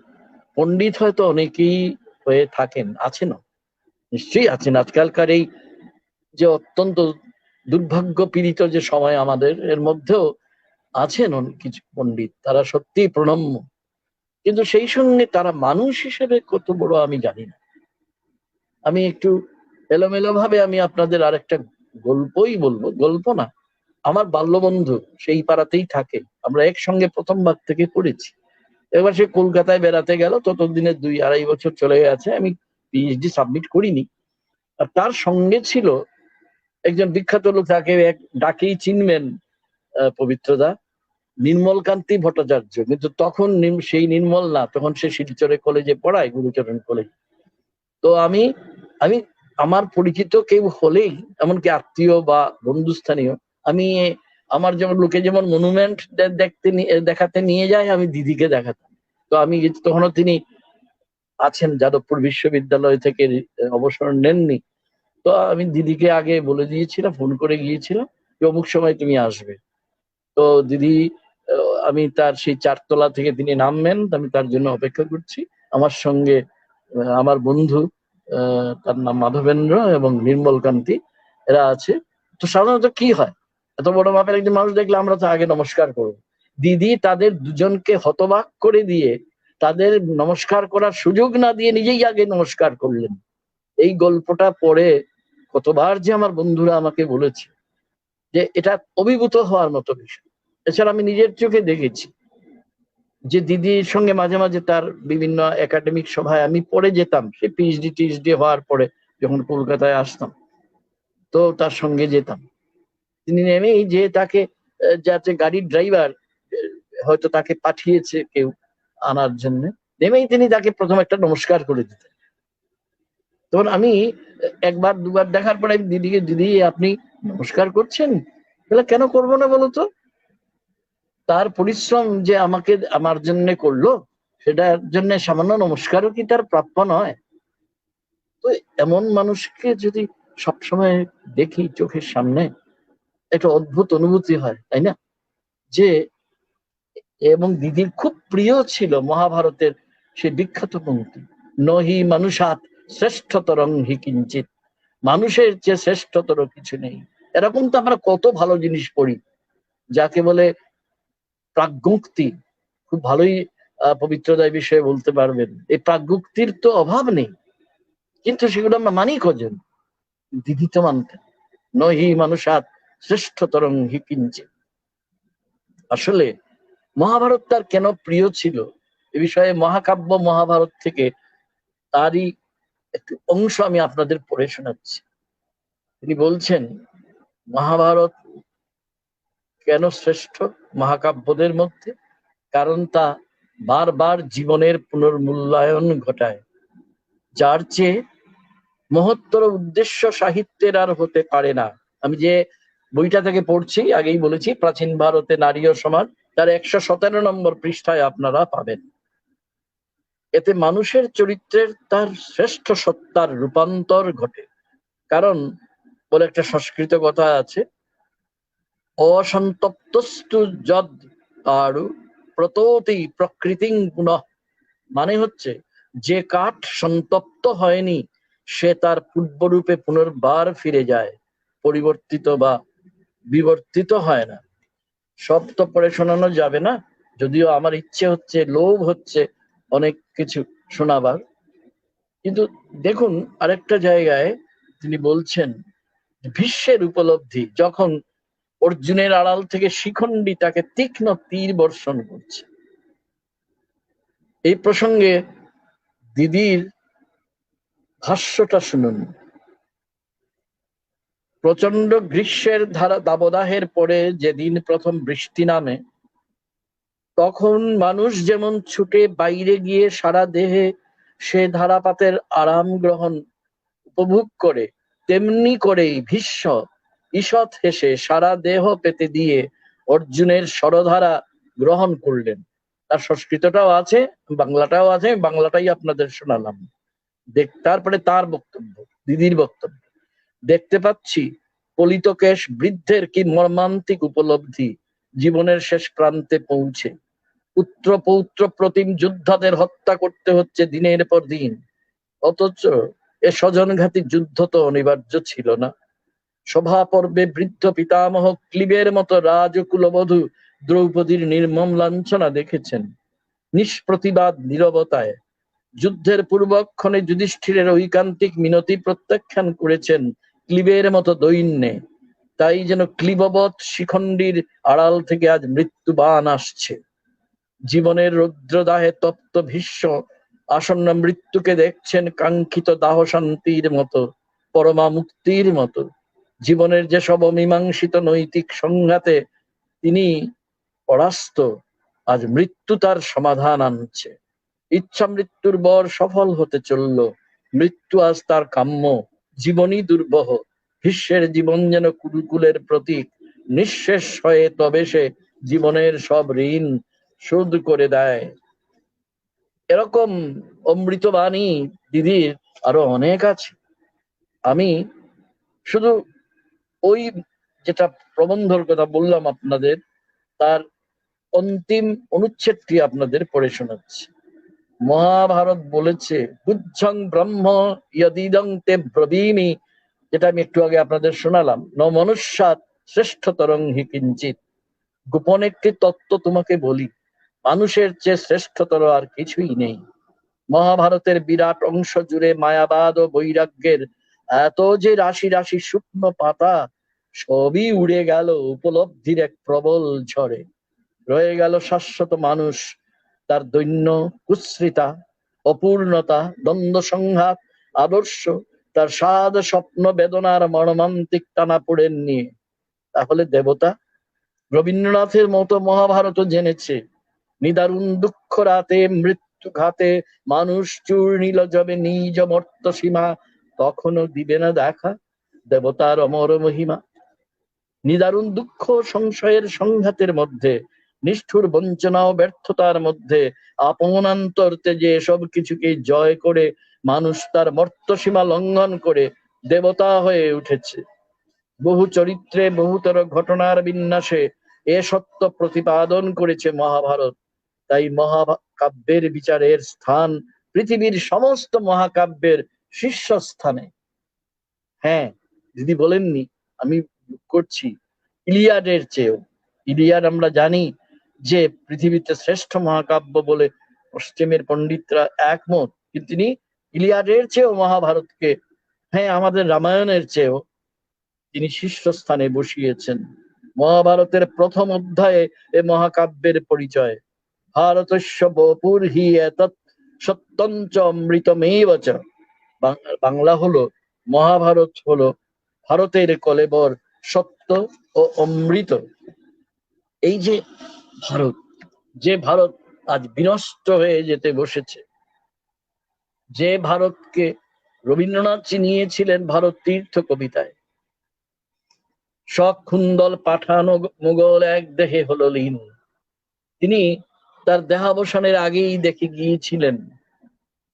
পণ্ডিত হয়তো অনেকেই হয়ে থাকেন, আছেন, নিশ্চয়ই আছেন। আজকালকার এই যে অত্যন্ত দুর্ভাগ্য পীড়িত যে সময় আমাদের, এর মধ্যেও আছেন কিছু পণ্ডিত, তারা সত্যি প্রণম্য, কিন্তু সেই সঙ্গে তারা মানুষ হিসেবে কত বড় আমি জানি না। আমি একটু এলোমেলো ভাবে আমি আপনাদের আরেকটা গল্পই বলবো, গল্প না, আমার বাল্যবন্ধু সেই পাড়াতেই থাকে, আমরা একসঙ্গে প্রথম ভাগ থেকে পড়েছি। এবার সে কলকাতায় বেড়াতে গেল, ততদিনে 2-2.5 বছর চলে গেছে, আমি পিএইচডি সাবমিট করিনি। আর তার সঙ্গে ছিল একজন বিখ্যাত লোক, তাকে এক ডাকেই চিনবেন পবিত্রদা, নির্মল কান্তি ভট্টাচার্য। কিন্তু তখন সেই নির্মল না, তখন সে শিলচরে কলেজে পড়ায়, গুরুচরণ কলেজ। তো আমি আমি আমার পরিচিত কেউ হলেই, এমনকি আত্মীয় বা বন্ধুস্থানীয়, আমি আমার যেমন লোকে যেমন মনুমেন্ট দেখাতে নিয়ে যায়, আমি দিদিকে দেখাতাম। তো আমি তখনও তিনি আছেন, যাদবপুর বিশ্ববিদ্যালয় থেকে অবসর নেননি। তো আমি দিদিকে আগে বলে দিয়েছিলাম, ফোন করে গিয়েছিলাম যে অমুক সময় তুমি আসবে। তো দিদি, আমি তার সেই 4 তলা থেকে তিনি নামবেন, আমি তার জন্য অপেক্ষা করছি। আমার সঙ্গে আমার বন্ধু, তার নাম মাধবেন্দ্র এবং নির্মল কান্তি, এরা আছে। তো সাধারণত কি হয়, এত বড় মাপের একজন মানুষ দেখলে আমরা তো আগে নমস্কার করব। দিদি তাদের দুজনকে হতবাক করে দিয়ে, তাদের নমস্কার করার সুযোগ না দিয়ে নিজেই আগে নমস্কার করলেন। এই গল্পটা পরে কতবার যে আমার বন্ধুরা আমাকে বলেছে যে এটা অভিভূত হওয়ার মতো বিষয়। এছাড়া আমি নিজের চোখে দেখেছি যে দিদির সঙ্গে মাঝে মাঝে তার বিভিন্ন একাডেমিক সভায় আমি পড়ে যেতাম, সে পিএইচডি টিএইচডি হওয়ার পরে যখন কলকাতায় আসতাম, তো তার সঙ্গে যেতাম। তিনি নেমেই যে তাকে, যাতে গাড়ির ড্রাইভার হয়তো তাকে পাঠিয়েছে কেউ আনার জন্য, নেমেই তিনি তাকে প্রথম একটা নমস্কার করে দিতেন। তখন আমি একবার দুবার দেখার পরে আমি দিদিকে, দিদি আপনি নমস্কার করছেন? বলে কেন করবো না বলতো, তার পরিশ্রম যে আমাকে আমার জন্য করলো, সেটার জন্য সামান্য নমস্কারও কি তার প্রাপ্য নয়? তো এমন মানুষকে যদি সবসময় দেখি চোখের সামনে, একটা অদ্ভুত অনুভূতি হয়, তাই না? যে এবং দিদির খুব প্রিয় ছিল মহাভারতের সে বিখ্যাত পংক্তি, নহি মানুষাৎ শ্রেষ্ঠতরং হি কিঞ্চিৎ, মানুষের চেয়ে শ্রেষ্ঠতর কিছু নেই। এরকম তো আমরা কত ভালো জিনিস পড়ি, যাকে বলে প্রাজ্ঞোক্তি। খুব ভালোই পবিত্রতার বিষয়ে বলতে পারবেন, এই প্রাজ্ঞোক্তির তো অভাব নেই, কিন্তু সেগুলো আমরা মানি কজন? দিদি তো মানতেন, নহি মানুষাৎ শ্রেষ্ঠতরং হি কিঞ্চিৎ। আসলে মহাভারত তার কেন প্রিয় ছিল, এ বিষয়ে মহাকাব্য মহাভারত থেকে তারই একটি অংশ আমি আপনাদের পড়ে শোনাচ্ছি। তিনি বলছেন মহাভারত কেন শ্রেষ্ঠ মহাকাব্যদের মধ্যে, কারণ তা বারবার জীবনের পুনর্মূল্যায়ন ঘটায়, যার চেয়ে মহত্তর উদ্দেশ্য সাহিত্যের আর হতে পারে না। আমি যে বইটা থেকে পড়ছি, আগেই বলেছি, প্রাচীন ভারতে নারী ও সমাজ, তার 117 নম্বর পৃষ্ঠায় আপনারা পাবেন। এতে মানুষের চরিত্রের তার শ্রেষ্ঠ সত্তার রূপান্তর ঘটে। কারণ বলে একটা সংস্কৃত কথা আছে, অসন্তপ্তস্তু যদ আরু প্রতোতি প্রকৃতিং পুনঃ, মানে হচ্ছে যে কাঠ সন্তপ্ত হয়নি সে তার পূর্বরূপে পুনর্বার ফিরে যায়, পরিবর্তিত বা বিবর্তিত হয় না। সব তো পড়ে শোনানো যাবে না, যদিও আমার ইচ্ছে হচ্ছে, লোভ হচ্ছে অনেক কিছু শোনাবার। কিন্তু দেখুন আরেকটা জায়গায় তিনি বলছেন ভীষ্মের উপলব্ধি, যখন অর্জুনের আড়াল থেকে শিখণ্ডী তাকে তীক্ষ্ণ তীর বর্ষণ করছে। এই প্রসঙ্গে দিদির ভাষ্যটা শুনুন। প্রচন্ড গ্রীষ্মের দাবদাহের পরে যেদিন প্রথম বৃষ্টি নামে, তখন মানুষ যেমন ছুটে বাইরে গিয়ে সারা দেহে সে ধারাপাতের আরাম গ্রহণ উপভোগ করে, তেমনি করেই ভীষ্ম ঈষৎ হেসে সারা দেহ পেতে দিয়ে অর্জুনের স্বরধারা গ্রহণ করলেন। তার সংস্কৃতটাও আছে, বাংলাটাও আছে, বাংলাটাই আপনাদের শোনালাম। তারপরে তার বক্তব্য, দিদির বক্তব্য, দেখতে পাচ্ছি পলিতকেশ বৃদ্ধের কি মর্মান্তিক উপলব্ধি জীবনের শেষ প্রান্তে পৌঁছে। পুত্র পৌত্র প্রতিম যোদ্ধাদের হত্যা করতে হচ্ছে দিনের পর দিন, অথচ এ স্বজনঘাতী যুদ্ধ তো অনিবার্য ছিল না। সভা পর্বে বৃদ্ধ পিতামহ ক্লিবের মতো রাজকুলবধূ দ্রৌপদীর নির্মম লাঞ্ছনা দেখেছেন, নিষ্প্রতিবাদ নীরবতায় যুদ্ধের পূর্বক্ষণে যুধিষ্ঠিরের ঐকান্তিক মিনতি প্রত্যাখ্যান করেছেন ক্লীবের মতো দৈন্যে। তাই যেন ক্লীববৎ শিখণ্ডীর আড়াল থেকে আজ মৃত্যুবাণ আসছে। জীবনের রৌদ্রদাহে তপ্ত ভীষ্ম আসন্ন মৃত্যুকে দেখছেন কাঙ্ক্ষিত দাহ শান্তির মতো, পরমা মুক্তির মতো। জীবনের যেসব অমীমাংসিত নৈতিক সংঘাতে তিনি পরাস্ত, আজ মৃত্যু তার সমাধান আনছে। ইচ্ছা মৃত্যুর বর সফল হতে চলল, মৃত্যু আজ তার কাম্য। জীবনই দুর্বহ, ভীষ্মের জীবন যেন কুরুকুলের প্রতীক। নিঃশেষ হয়ে তবে সে জীবনের সব ঋণ শোধ করে দেয়। এরকম অমৃতবাণী দিদির আরো অনেক আছে। আমি শুধু ওই যেটা প্রবন্ধর কথা বললাম আপনাদের, তার অন্তিম অনুচ্ছেদটি আপনাদের পড়ে শোনাচ্ছি। মহাভারত বলেছে, বুদ্ধং ব্রহ্ম ইয়দিদং তে ব্রবীমি, যেটা আমি একটু আগে আপনাদের শোনালাম, ন মনুষ্যাৎ শ্রেষ্ঠতরং হি কিঞ্চিৎ। গোপন একটি তত্ত্ব তোমাকে বলি, মানুষের চেয়ে শ্রেষ্ঠতর আর কিছুই নেই। মহাভারতের বিরাট অংশ জুড়ে মায়াবাদ ও বৈরাগ্যের এত যে রাশি রাশি শুকনো পাতা, সবই উড়ে গেল উপলব্ধির এক প্রবল ঝড়ে। রয়ে গেল শাশ্বত মানুষ, তার দৈন্য, কুৎসিতা, অপূর্ণতা, দ্বন্দ্ব সংঘাত, আদর্শ, তার সাদ স্বপ্ন বেদনার মর্মান্তিক টানাপোড়েন নিয়ে। তাহলে দেবতা? রবীন্দ্রনাথের মতো মহাভারত জেনেছে, নিদারুণ দুঃখ রাতে মৃত্যু ঘাতে মানুষ চূর্ণিল যবে নিজ মর্ত সীমা, তখনও দিবে না দেখা দেবতার অমর মহিমা। নিদারুণ দুঃখ সংশয়ের সংঘাতের মধ্যে, নিষ্ঠুর বঞ্চনা ও ব্যর্থতার মধ্যে আপনান্তর তেজে সব কিছুকে জয় করে মানুষ তার মর্তসীমা লঙ্ঘন করে দেবতা হয়ে উঠেছে। বহু চরিত্রে বহুতর ঘটনার বিন্যাসে এ সত্য প্রতিপাদন করেছে মহাভারত। তাই মহাকাব্যের বিচারের স্থান পৃথিবীর সমস্ত মহাকাব্যের শীর্ষস্থানে। হ্যাঁ, দিদি বলেননি, আমি করছি, ইলিয়াডের চেয়েও। ইলিয়াড আমরা জানি যে পৃথিবীতে শ্রেষ্ঠ মহাকাব্য বলে পশ্চিমের পণ্ডিতরা একমত, কিন্তু তিনি ইলিয়াডের চেয়েও মহাভারতকে, হ্যাঁ আমাদের রামায়ণের চেয়েও তিনি শীর্ষস্থানে বসিয়েছেন। মহাভারতের প্রথম অধ্যায়ে এ মহাকাব্যের পরিচয়। ভারতস্য বপুর্হি এতৎ সত্যঞ্চ অমৃতমেব চ। বাংলা হলো, মহাভারত হলো ভারতের কলেবর, সত্য ও অমৃত। এই যে ভারত, যে ভারত আজ বিনষ্ট হয়ে যেতে বসেছে, যে ভারতকে রবীন্দ্রনাথ চিনিয়েছিলেন ভারত তীর্থ কবিতায়, শখ খুন্দল পাঠান মুঘল এক দেহে হলো লীন। তিনি তার দেহাবসানের আগেই দেখে গিয়েছিলেন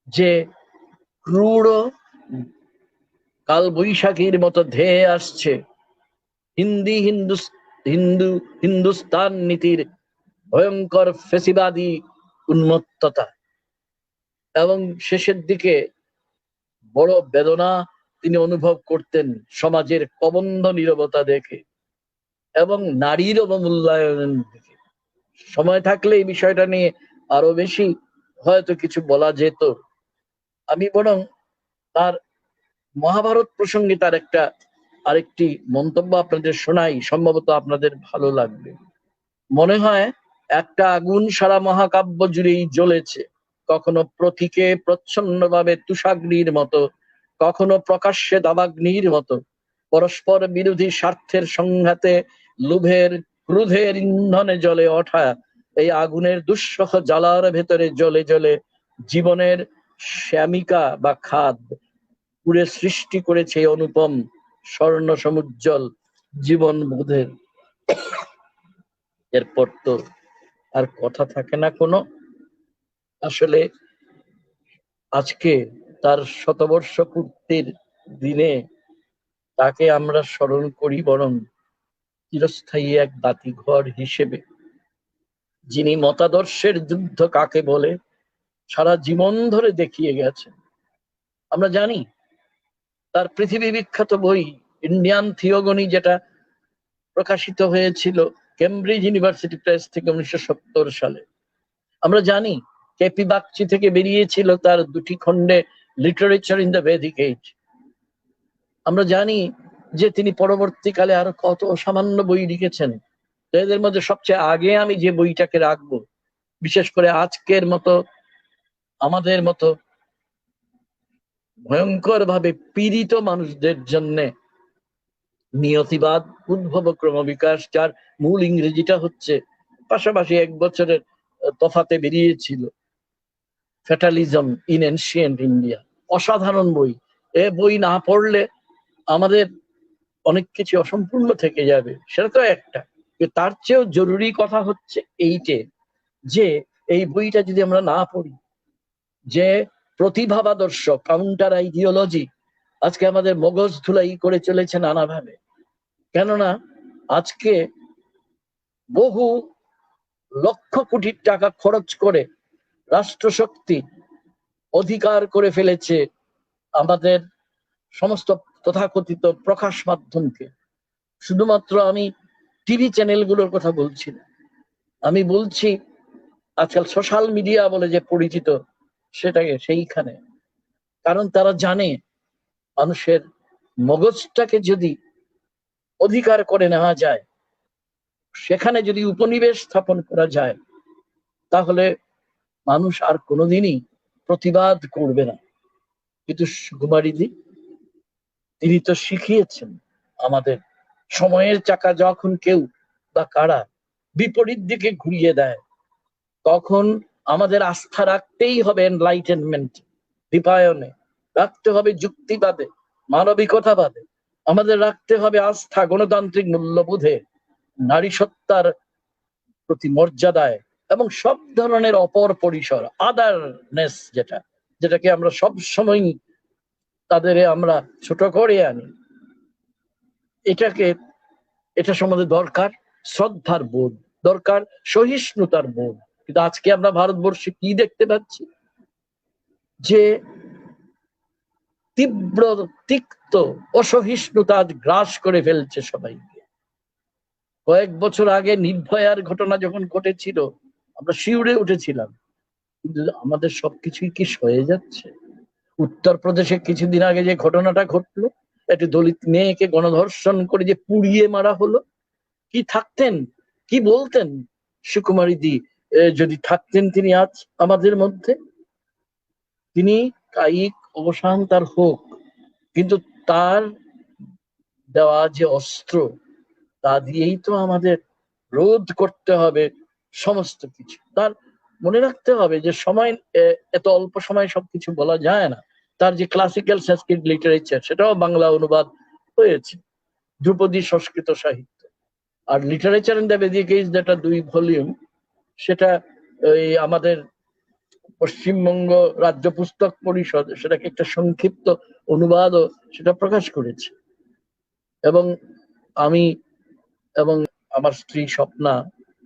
যে ক্রূর কাল বৈশাখীর মতো ধেয়ে আসছে হিন্দুস্তান নীতির ভয়ঙ্কর ফেসিবাদী উন্মত্ততা। এবং শেষের দিকে বড় বেদনা তিনি অনুভব করতেন সমাজের কবন্ধ নীরবতা দেখে এবং নারীর অবমূল্যায়নের দিকে। সময় থাকলে এই বিষয়টা নিয়ে আরো বেশি হয়তো কিছু বলা যেত। আমি বরং তার মহাভারত প্রসঙ্গে তার আরেকটি মন্তব্য আপনাদের শোনাই, সম্ভবত আপনাদের ভালো লাগবে। মনে হয় একটা আগুন সারা মহাকাব্য জুড়েই জ্বলেছে, কখনো প্রতীকে প্রচ্ছন্নভাবে তুষাগ্নির মতো, কখনো প্রকাশ্যে দাবাগ্নির মতো। পরস্পর বিরোধী স্বার্থের সংঘাতে লোভের ক্রোধের ইন্ধনে জ্বলে ওঠা এই আগুনের দুঃসহ জ্বালার ভেতরে জ্বলে জ্বলে জীবনের শ্যামিকা বা খাদ পুড়ে সৃষ্টি করেছে অনুপম স্বর্ণ সমুজ্জ্বল জীবন বোধের। এরপর তো আর কথা থাকে না কোনো। আসলে আজকে তার শতবর্ষ পূর্তির দিনে তাকে আমরা স্মরণ করি বরং চিরস্থায়ী এক বাতিঘর হিসেবে, যিনি মতাদর্শের যুদ্ধ কাকে বলে সারা জীবন ধরে দেখিয়ে গেছেন। আমরা জানি তার পৃথিবী বিখ্যাত বই ইন্ডিয়ান থিওগনি, যেটা প্রকাশিত হয়েছিল কেমব্রিজ ইউনিভার্সিটি প্রেস থেকে 1970 সালে। আমরা জানি কেপি বাগচি থেকে বেরিয়েছিল তার 2টি খণ্ডে literature in the Vedic age. আমরা জানি যে তিনি পরবর্তীকালে আরো কত অসামান্য বই লিখেছেন। এদের মধ্যে সবচেয়ে আগে আমি যে বইটাকে রাখবো, বিশেষ করে আজকের মতো আমাদের মতো ভয়ঙ্কর ভাবে পীড়িত মানুষদের জন্য, নিয়তিবাদ উদ্ভব ক্রমবিকাশ, যার মূল ইংরেজিটা হচ্ছে, পাশাপাশি 1 বছরের তফাতে বেরিয়েছিল, ফ্যাটালিজম ইন এনশিয়েন্ট ইন্ডিয়া। অসাধারণ বই। এ বই না পড়লে আমাদের অনেক কিছু অসম্পূর্ণ থেকে যাবে, সেটা তো একটা। তার চেয়েও জরুরি কথা হচ্ছে এইটে, যে এই বইটা যদি আমরা না পড়ি, যে প্রতিভাবাদর্শ, কাউন্টার আইডিওলজি আজকে আমাদের মগজ ধুলাই করে চলেছে নানাভাবে। কেননা আজকে বহু লক্ষ কোটি টাকা খরচ করে রাষ্ট্রশক্তি অধিকার করে ফেলেছে আমাদের সমস্ত তথাকথিত প্রকাশ মাধ্যমকে। শুধুমাত্র আমি টিভি চ্যানেলগুলোর কথা বলছি না, আমি বলছি আজকাল সোশ্যাল মিডিয়া বলে যে পরিচিত, সেটাকে সেইখানে। কারণ তারা জানে মানুষের মগজটাকে যদি অধিকার করে নেওয়া যায়, সেখানে যদি উপনিবেশ স্থাপন করা যায়, তাহলে মানুষ আর কোনোদিনই প্রতিবাদ করবে না। কিন্তু সুকুমারীজি, তিনি তো শিখিয়েছেন আমাদের, সময়ের চাকা যখন কেউ বা কারা বিপরীত দিকে ঘুরিয়ে দেয়, তখন আমাদের আস্থা রাখতেই হবে এনলাইটেনমেন্ট, দীপায়নে, রাখতে হবে যুক্তিবাদে, মানবিকতাবাদে, আমাদের রাখতে হবে আস্থা গণতান্ত্রিক মূল্যবোধে, নারী সত্তার প্রতি মর্যাদায়, এবং সব ধরনের অপর পরিসর, আদারনেস, যেটাকে আমরা সব সময় তাদের আমরা ছোট করে আনি, এটা সম্বন্ধে দরকার শ্রদ্ধার বোধ, দরকার সহিষ্ণুতার বোধ। কিন্তু আজকে আমরা ভারতবর্ষে কি দেখতে পাচ্ছি, যে তীব্র তিক্ত অসহিষ্ণুতা গ্রাস করে ফেলছে সবাইকে। কয়েক বছর আগে নির্ভয়ার ঘটনা যখন ঘটেছিল, আমরা শিউরে উঠেছিলাম, কিন্তু আমাদের সবকিছুই কি সয়ে যাচ্ছে? উত্তরপ্রদেশে কিছুদিন আগে যে ঘটনাটা ঘটলো, একটি দলিত মেয়েকে গণধর্ষণ করে যে পুড়িয়ে মারা হলো, কি থাকতেন, কি বলতেন সুকুমারীজি যদি থাকতেন তিনি আজ আমাদের মধ্যে? তিনি কায়িক অবসান তার হোক, কিন্তু তার দেওয়া যে অস্ত্র, তা দিয়েই তো আমাদের রোধ করতে হবে সমস্ত কিছু। তার মনে রাখতে হবে যে সময়, এত অল্প সময় সবকিছু বলা যায় না। তার যে ক্লাসিক্যাল সংস্কৃত লিটারেচার, সেটাও বাংলা অনুবাদ হয়েছে, ধ্রুপদী সংস্কৃত সাহিত্য। আর literature in the Vedic age, যেটা 2 ভলিউম, সেটা আমাদের পশ্চিমবঙ্গ রাজ্য পুস্তক পরিষদ সেটাকে একটা সংক্ষিপ্ত অনুবাদও সেটা প্রকাশ করেছে। এবং আমি এবং আমার স্ত্রী স্বপ্না,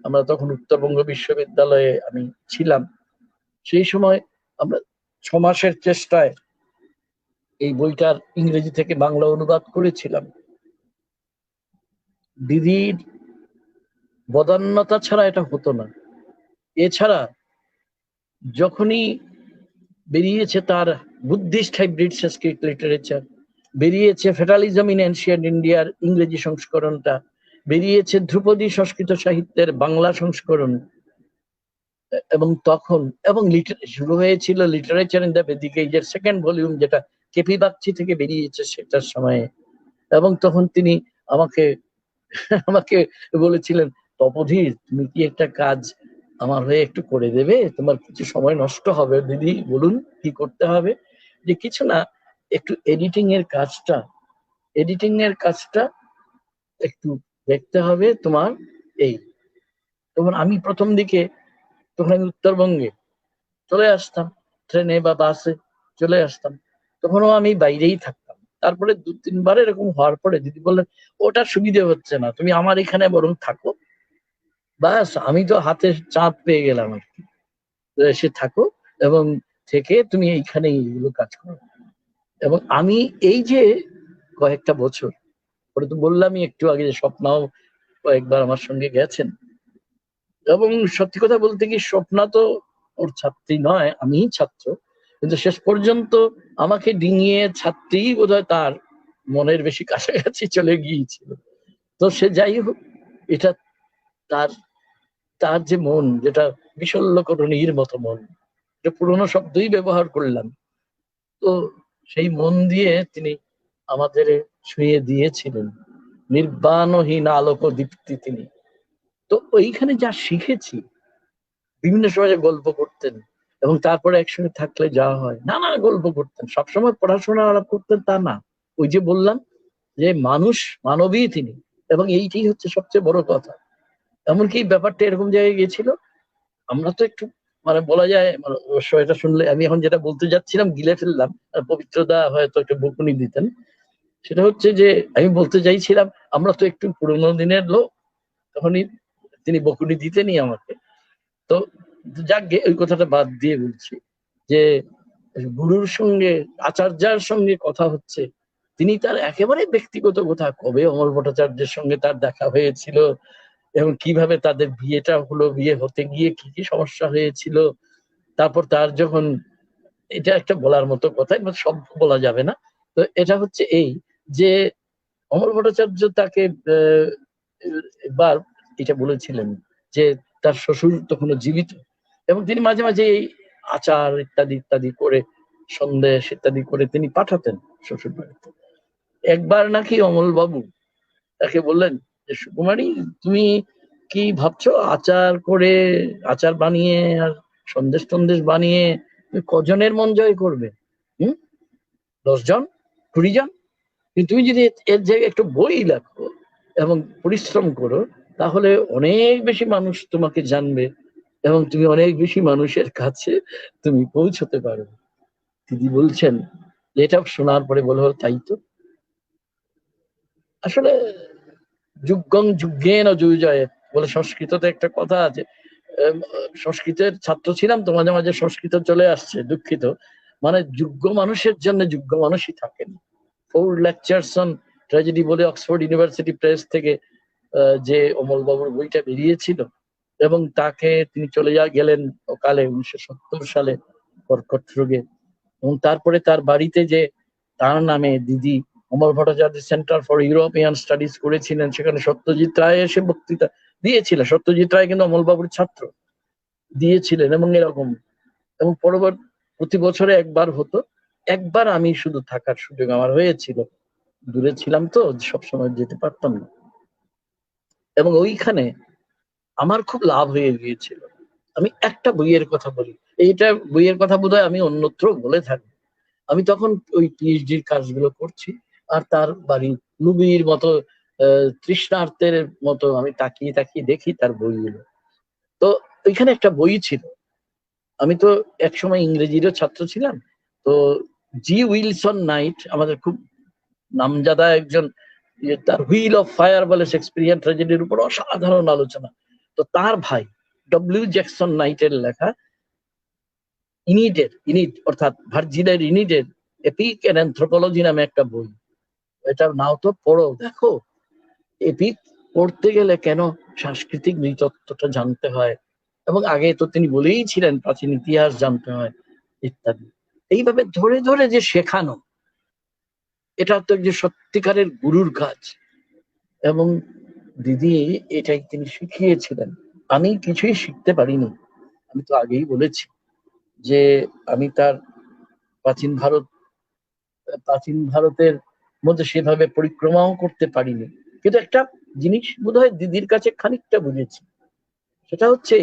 আমরা তখন উত্তরবঙ্গ বিশ্ববিদ্যালয়ে আমি ছিলাম, সেই সময় আমরা 6 মাসের চেষ্টায় এই বইটার ইংরেজি থেকে বাংলা অনুবাদ করেছিলাম। দিদির বদান্যতা ছাড়া এটা হতো না। এছাড়া যখনই বেরিয়েছে তার বুদ্ধিস্ট হাইব্রিড সংস্কৃত লিটারেচার, বেরিয়েছে ফেটালিজম ইন এনশিয়েন্ট ইন্ডিয়ার ইংরেজি সংস্করণটা, বেরিয়েছে ধ্রুপদী সংস্কৃত সাহিত্যের বাংলা সংস্করণ, এবং তখন শুরু হয়েছিল লিটারেচার ইন দ্য ভেদিক এজের 2nd ভলিউম, যেটা কেপি বাগচি থেকে বেরিয়েছে সেটার সময়ে। এবং তখন তিনি আমাকে বলেছিলেন, তপোধীর, তুমি কি একটা কাজ আমার হয়ে একটু করে দেবে? তোমার কিছু সময় নষ্ট হবে। দিদি বলুন কি করতে হবে? যে কিছু না, একটু এডিটিং এর কাজটা একটু দেখতে হবে তোমার। তখন আমি প্রথম দিকে, তখন আমি উত্তরবঙ্গে চলে আসতাম, ট্রেনে বা বাসে চলে আসতাম, তখনও আমি বাইরেই থাকতাম। তারপরে 2-3 বার এরকম হওয়ার পরে দিদি বললেন, ওটা সুবিধে হচ্ছে না, তুমি আমার এখানে বরং থাকো। বাস, আমি তো হাতে চাঁদ পেয়ে গেলাম আর কি। এসে থাকো এবং থেকে তুমি এইখানে এইগুলো কাজ করো। এবং আমি এই যে কয়েকটা বছর পরে, তো বললামই একটু আগে যে স্বপ্নাও কয়েকবার আমার সঙ্গে গেছেন। এবং সত্যি কথা বলতে কি, স্বপ্না তো ওর ছাত্রী নয়, আমিই ছাত্র, কিন্তু শেষ পর্যন্ত আমাকে ডিঙিয়ে ছাত্রী বোধহয় তার মনের বেশি কাছাকাছি চলে গিয়েছিল। তো সে যাই হোক, এটা তার তার যে মন, যেটা বিশল্যকরণীর মতো মন, এটা পুরোনো শব্দই ব্যবহার করলাম, তো সেই মন দিয়ে তিনি আমাদের ছুঁয়ে দিয়েছিলেন। নির্বাণহীন আলোক দীপ্তি তিনি। তো ওইখানে যা শিখেছি, বিভিন্ন সময় গল্প করতেন এবং তারপরে একসঙ্গে থাকলে যা হয়, নানা গল্প করতেন, সবসময় পড়াশোনা আলাপ করতেন তা না। ওই যে বললাম যে মানুষ, মানবী তিনি, এবং এইটি হচ্ছে সবচেয়ে বড় কথা। এমনকি ব্যাপারটা এরকম জায়গায় গিয়েছিল, আমরা তো একটু মানে বলা যায়, মানে অবশ্য এটা শুনলে আমি এখন যেটা বলতে যাচ্ছিলাম গিলে ফেললাম, পবিত্রদা হয়তো একটু বকুনি দিতেন। সেটা হচ্ছে যে আমি বলতে চাইছিলাম আমরা তো একটু পুরোনো দিনের লোক, তখনই তিনি বকুনি দিতেনই আমাকে। তো যাকগে, ওই কথাটা বাদ দিয়ে বলছি যে গুরুর সঙ্গে, আচার্যার সঙ্গে কথা হচ্ছে, তিনি তার একেবারে ব্যক্তিগত কথা, কবে অমর ভট্টাচার্যের সঙ্গে তার দেখা হয়েছিল এবং কিভাবে তাদের বিয়েটা হলো, বিয়ে হতে গিয়ে কি কি সমস্যা হয়েছিল, তারপর তার যখন, এটা একটা বলার মতো কথা, এবার সব বলা যাবে না। তো এটা হচ্ছে এই যে অমর ভট্টাচার্য তাকে একবার এটা বলেছিলেন যে তার শ্বশুর তখনও জীবিত এবং তিনি মাঝে মাঝে এই আচার ইত্যাদি ইত্যাদি করে, সন্দেশ ইত্যাদি করে তিনি পাঠাতেন শ্বশুর বাড়িতে। একবার নাকি অমল বাবু তাকে বললেন যে সুকুমারী, তুমি কি ভাবছো আচার করে, আচার বানিয়ে আর সন্দেশ টন্দেশ বানিয়ে তুমি কজনের মন জয় করবে? 10 জন, 20 জন? কিন্তু তুমি যদি এর জায়গায় একটু বই লেখো এবং পরিশ্রম করো, তাহলে অনেক বেশি মানুষ তোমাকে জানবে এবং তুমি অনেক বেশি মানুষের কাছে তুমি পৌঁছতে পারবে। দিদি বলছেন, এটা শোনার পরে বলে হলো তাই তো। আসলে যুগং যুগেন যুজয় বলে সংস্কৃততে একটা কথা আছে। সংস্কৃতের ছাত্র ছিলাম তো, মাঝে মাঝে সংস্কৃত চলে আসছে, দুঃখিত। মানে যোগ্য মানুষের জন্য যোগ্য মানুষই থাকেন। 4 lectures on tragedy বলে অক্সফোর্ড ইউনিভার্সিটি প্রেস থেকে যে অমল বাবুর বইটা বেরিয়েছিল, এবং তাকে তিনি চলে গেলেন অকালে 1970 সালে কর্কট রোগে। এবং তারপরে তার বাড়িতে যে তার নামে দিদি Amar Bhattacharya centre for European studies করেছিলেন, সেখানে সত্যজিৎ রায় এসে বক্তৃতা দিয়েছিলেন। সত্যজিৎ রায় কিন্তু অমলবাবুর ছাত্র, দিয়েছিলেন এবং এরকম। এবং পরবর্তী প্রতি বছরে একবার হতো। একবার আমি শুধু থাকার সুযোগ আমার হয়েছিল, দূরে ছিলাম তো সবসময় যেতে পারতাম না। এবং ওইখানে আমার খুব লাভ হয়ে গিয়েছিল। আমি একটা বইয়ের কথা বলি, এইটা বইয়ের কথা বোধহয় আমি অন্যত্র বলে থাকি। আমি তখন ওই পিএইচডির কাজগুলো করছি, আর তার বাড়ি লুবির মতো তৃষ্ণার্তের মতো আমি তাকিয়ে তাকিয়ে দেখি তার বইগুলো। তো ওইখানে একটা বই ছিল, আমি তো একসময় ইংরেজিরও ছাত্র ছিলাম, তো জি উইলসন নাইট আমাদের খুব নামজাদা একজন, তার হুইল অফ ফায়ার বলে শেক্সপিয়ারিয়ান ট্র্যাজেডির উপর অসাধারণ আলোচনা। তো তার ভাই ডব্লিউ জ্যাকসন নাইটের লেখা ইনিড অর্থাৎ ভার্জিলের ইনিডের এপিক এন্ড অ্যানথ্রোপোলজি নামে একটা বই, এটা নাও তো পড়ো, দেখো এপিক পড়তে গেলে কেন সাংস্কৃতিক নৃতত্ত্বটা জানতে হয়, এবং আগে তো তিনি বলেই ছিলেন প্রাচীন ইতিহাস জানতে হয় ইত্যাদি। এইভাবে ধরে ধরে যে শেখানো, এটা তো যে সত্যিকারের গুরুর কাজ। এবং দিদি এটাই তিনি শিখিয়েছিলেন। আমি কিছুই শিখতে পারিনি, আমি তো আগেই বলেছি যে আমি তার প্রাচীন ভারতের মধ্যে সেভাবে পরিক্রমাও করতে পারিনি, কিন্তু একটা জিনিস বোধহয় দিদির কাছে খানিকটা বুঝেছি। সেটা হচ্ছে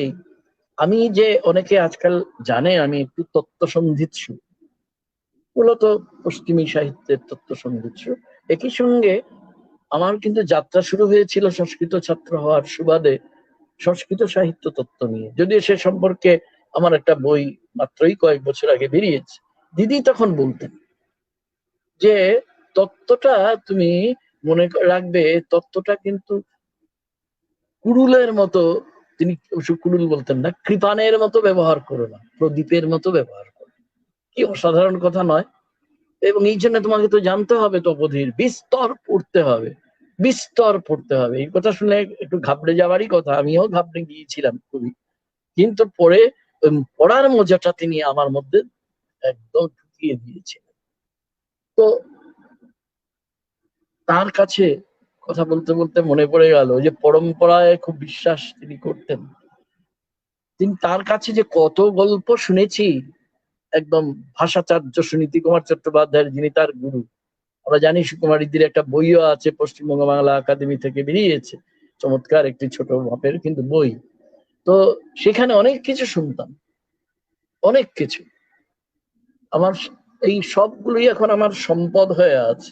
আমি যে, অনেকে আজকাল জানে আমি একটু তত্ত্ব সন্ধিৎসু, মূলত পশ্চিমী সাহিত্যের তত্ত্ব সন্ধিৎসু। একই সঙ্গে আমার কিন্তু যাত্রা শুরু হয়েছিল সংস্কৃত ছাত্র হওয়ার সুবাদে সংস্কৃত সাহিত্য তত্ত্ব নিয়ে, যদিও সে সম্পর্কে আমার একটা বই মাত্রই কয়েক বছর আগে বেরিয়েছে। দিদি তখন বলতেন যে তত্ত্বটা তুমি মনে রাখবে, তত্ত্বটা কিন্তু কুড়ুলের মতো, তিনি কুড়ুল বলতেন না, কৃপানের মতো ব্যবহার করো না, প্রদীপের মতো ব্যবহার করো। কি অসাধারণ কথা নয়? এবং এই জন্য তোমাকে তো জানতে হবে, তপোধীর বিস্তর পড়তে হবে, বিস্তর পড়তে হবে। এই কথা শুনে একটু ঘাবড়ে যাওয়ারই কথা, আমিও ঘাবড়ে গিয়েছিলাম খুবই, কিন্তু পরে পড়ার মজাটা তিনি আমার মধ্যে একদম ঢুকিয়ে দিয়েছিলেন। তো তার কাছে কথা বলতে বলতে মনে পড়ে গেল যে পরম্পরায় খুব বিশ্বাস তিনি করতেন। তিনি তার কাছে যে কত গল্প শুনেছি, একদম ভাষাচার্য সুনীতি কুমার চট্টোপাধ্যায়ের, যিনি তার গুরু। আমরা জানি সুকুমারীদের একটা বইও আছে, পশ্চিমবঙ্গ বাংলা একাডেমি থেকে বেরিয়েছে, চমৎকার একটি ছোট মাপের কিন্তু বই। তো সেখানে অনেক কিছু শুনতাম, অনেক কিছু। আমার এই সবগুলোই এখন আমার সম্পদ হয়ে আছে।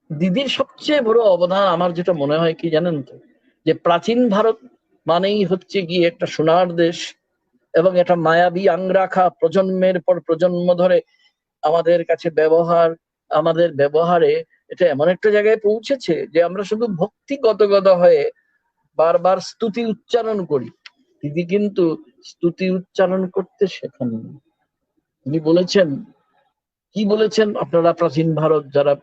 দিদির সবচেয়ে বড় অবদান আমার যেটা মনে হয় কি জানেন তো, যে প্রাচীন ভারত মানেই হচ্ছে গিয়ে একটা সোনার দেশ, এবং একটা মায়াবী আংরাখা প্রজন্মের পর প্রজন্ম ধরে আমাদের কাছে আমাদের ব্যবহারে এটা এমন একটা জায়গায় পৌঁছেছে যে আমরা শুধু ভক্তি গদগদ হয়ে বারবার স্তুতি উচ্চারণ করি। দিদি কিন্তু স্তুতি উচ্চারণ করতে শেখাননি। তিনি বলেছেন, কি বলেছেন আপনারা প্রাচীন ভারত যারা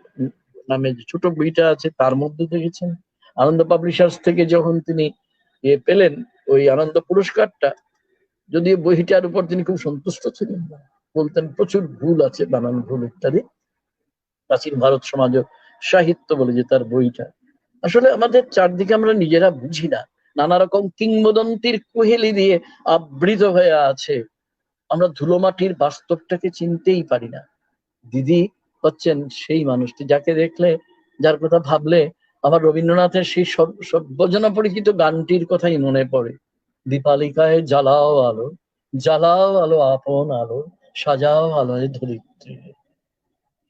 নামে ছোট বইটা আছে তার মধ্যে দেখেছেন, আনন্দ পাবলিশার্স থেকে যখন তিনি পেলেন ওই আনন্দ পুরস্কারটা, যদিও বইটার উপর তিনি খুব সন্তুষ্ট ছিলেন না, বলতেন প্রচুর ভুল আছে, নানান ভুল ইত্যাদি। প্রাচীন ভারত সমাজ ও সাহিত্য বলে যে তার বইটা, আসলে আমাদের চারদিকে আমরা নিজেরা বুঝি না, নানা রকম কিংবদন্তির কুহেলি দিয়ে আবৃত হয়ে আছে, আমরা ধুলোমাটির বাস্তবটাকে চিনতেই পারি না। দিদি হচ্ছেন সেই মানুষটি যাকে দেখলে, যার কথা ভাবলে আমার রবীন্দ্রনাথের সেই সর্বজনা পরিচিত গানটির কথাই মনে পড়ে। দীপালিকায় জ্বালাও আলো, জ্বালাও আলো আপন আলো, সাজাও আলোয় ধরিত্রী।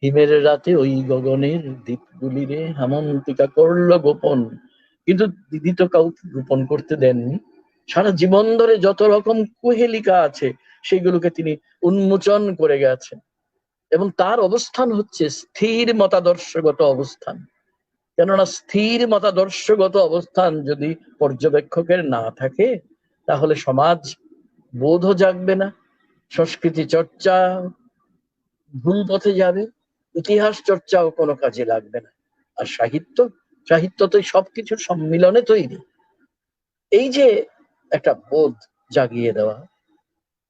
হিমের রাতে ওই গগনের দ্বীপগুলি রে হেমন্তিকা করলো গোপন। কিন্তু দিদি তো কাউকে গোপন করতে দেননি। সারা জীবন ধরে যত রকম কুহেলিকা আছে সেগুলোকে তিনি উন্মোচন করে গেছেন, এবং তার অবস্থান হচ্ছে স্থির মতাদর্শগত অবস্থান। কেননা স্থির মতাদর্শগত অবস্থান যদি পর্যবেক্ষকের না থাকে, তাহলে সমাজ বোধও জাগবে না, সংস্কৃতি চর্চা ভুল পথে যাবে, ইতিহাস চর্চাও কোনো কাজে লাগবে না। আর সাহিত্য তো সবকিছুর সম্মিলনে তৈরি। এই যে একটা বোধ জাগিয়ে দেওয়া,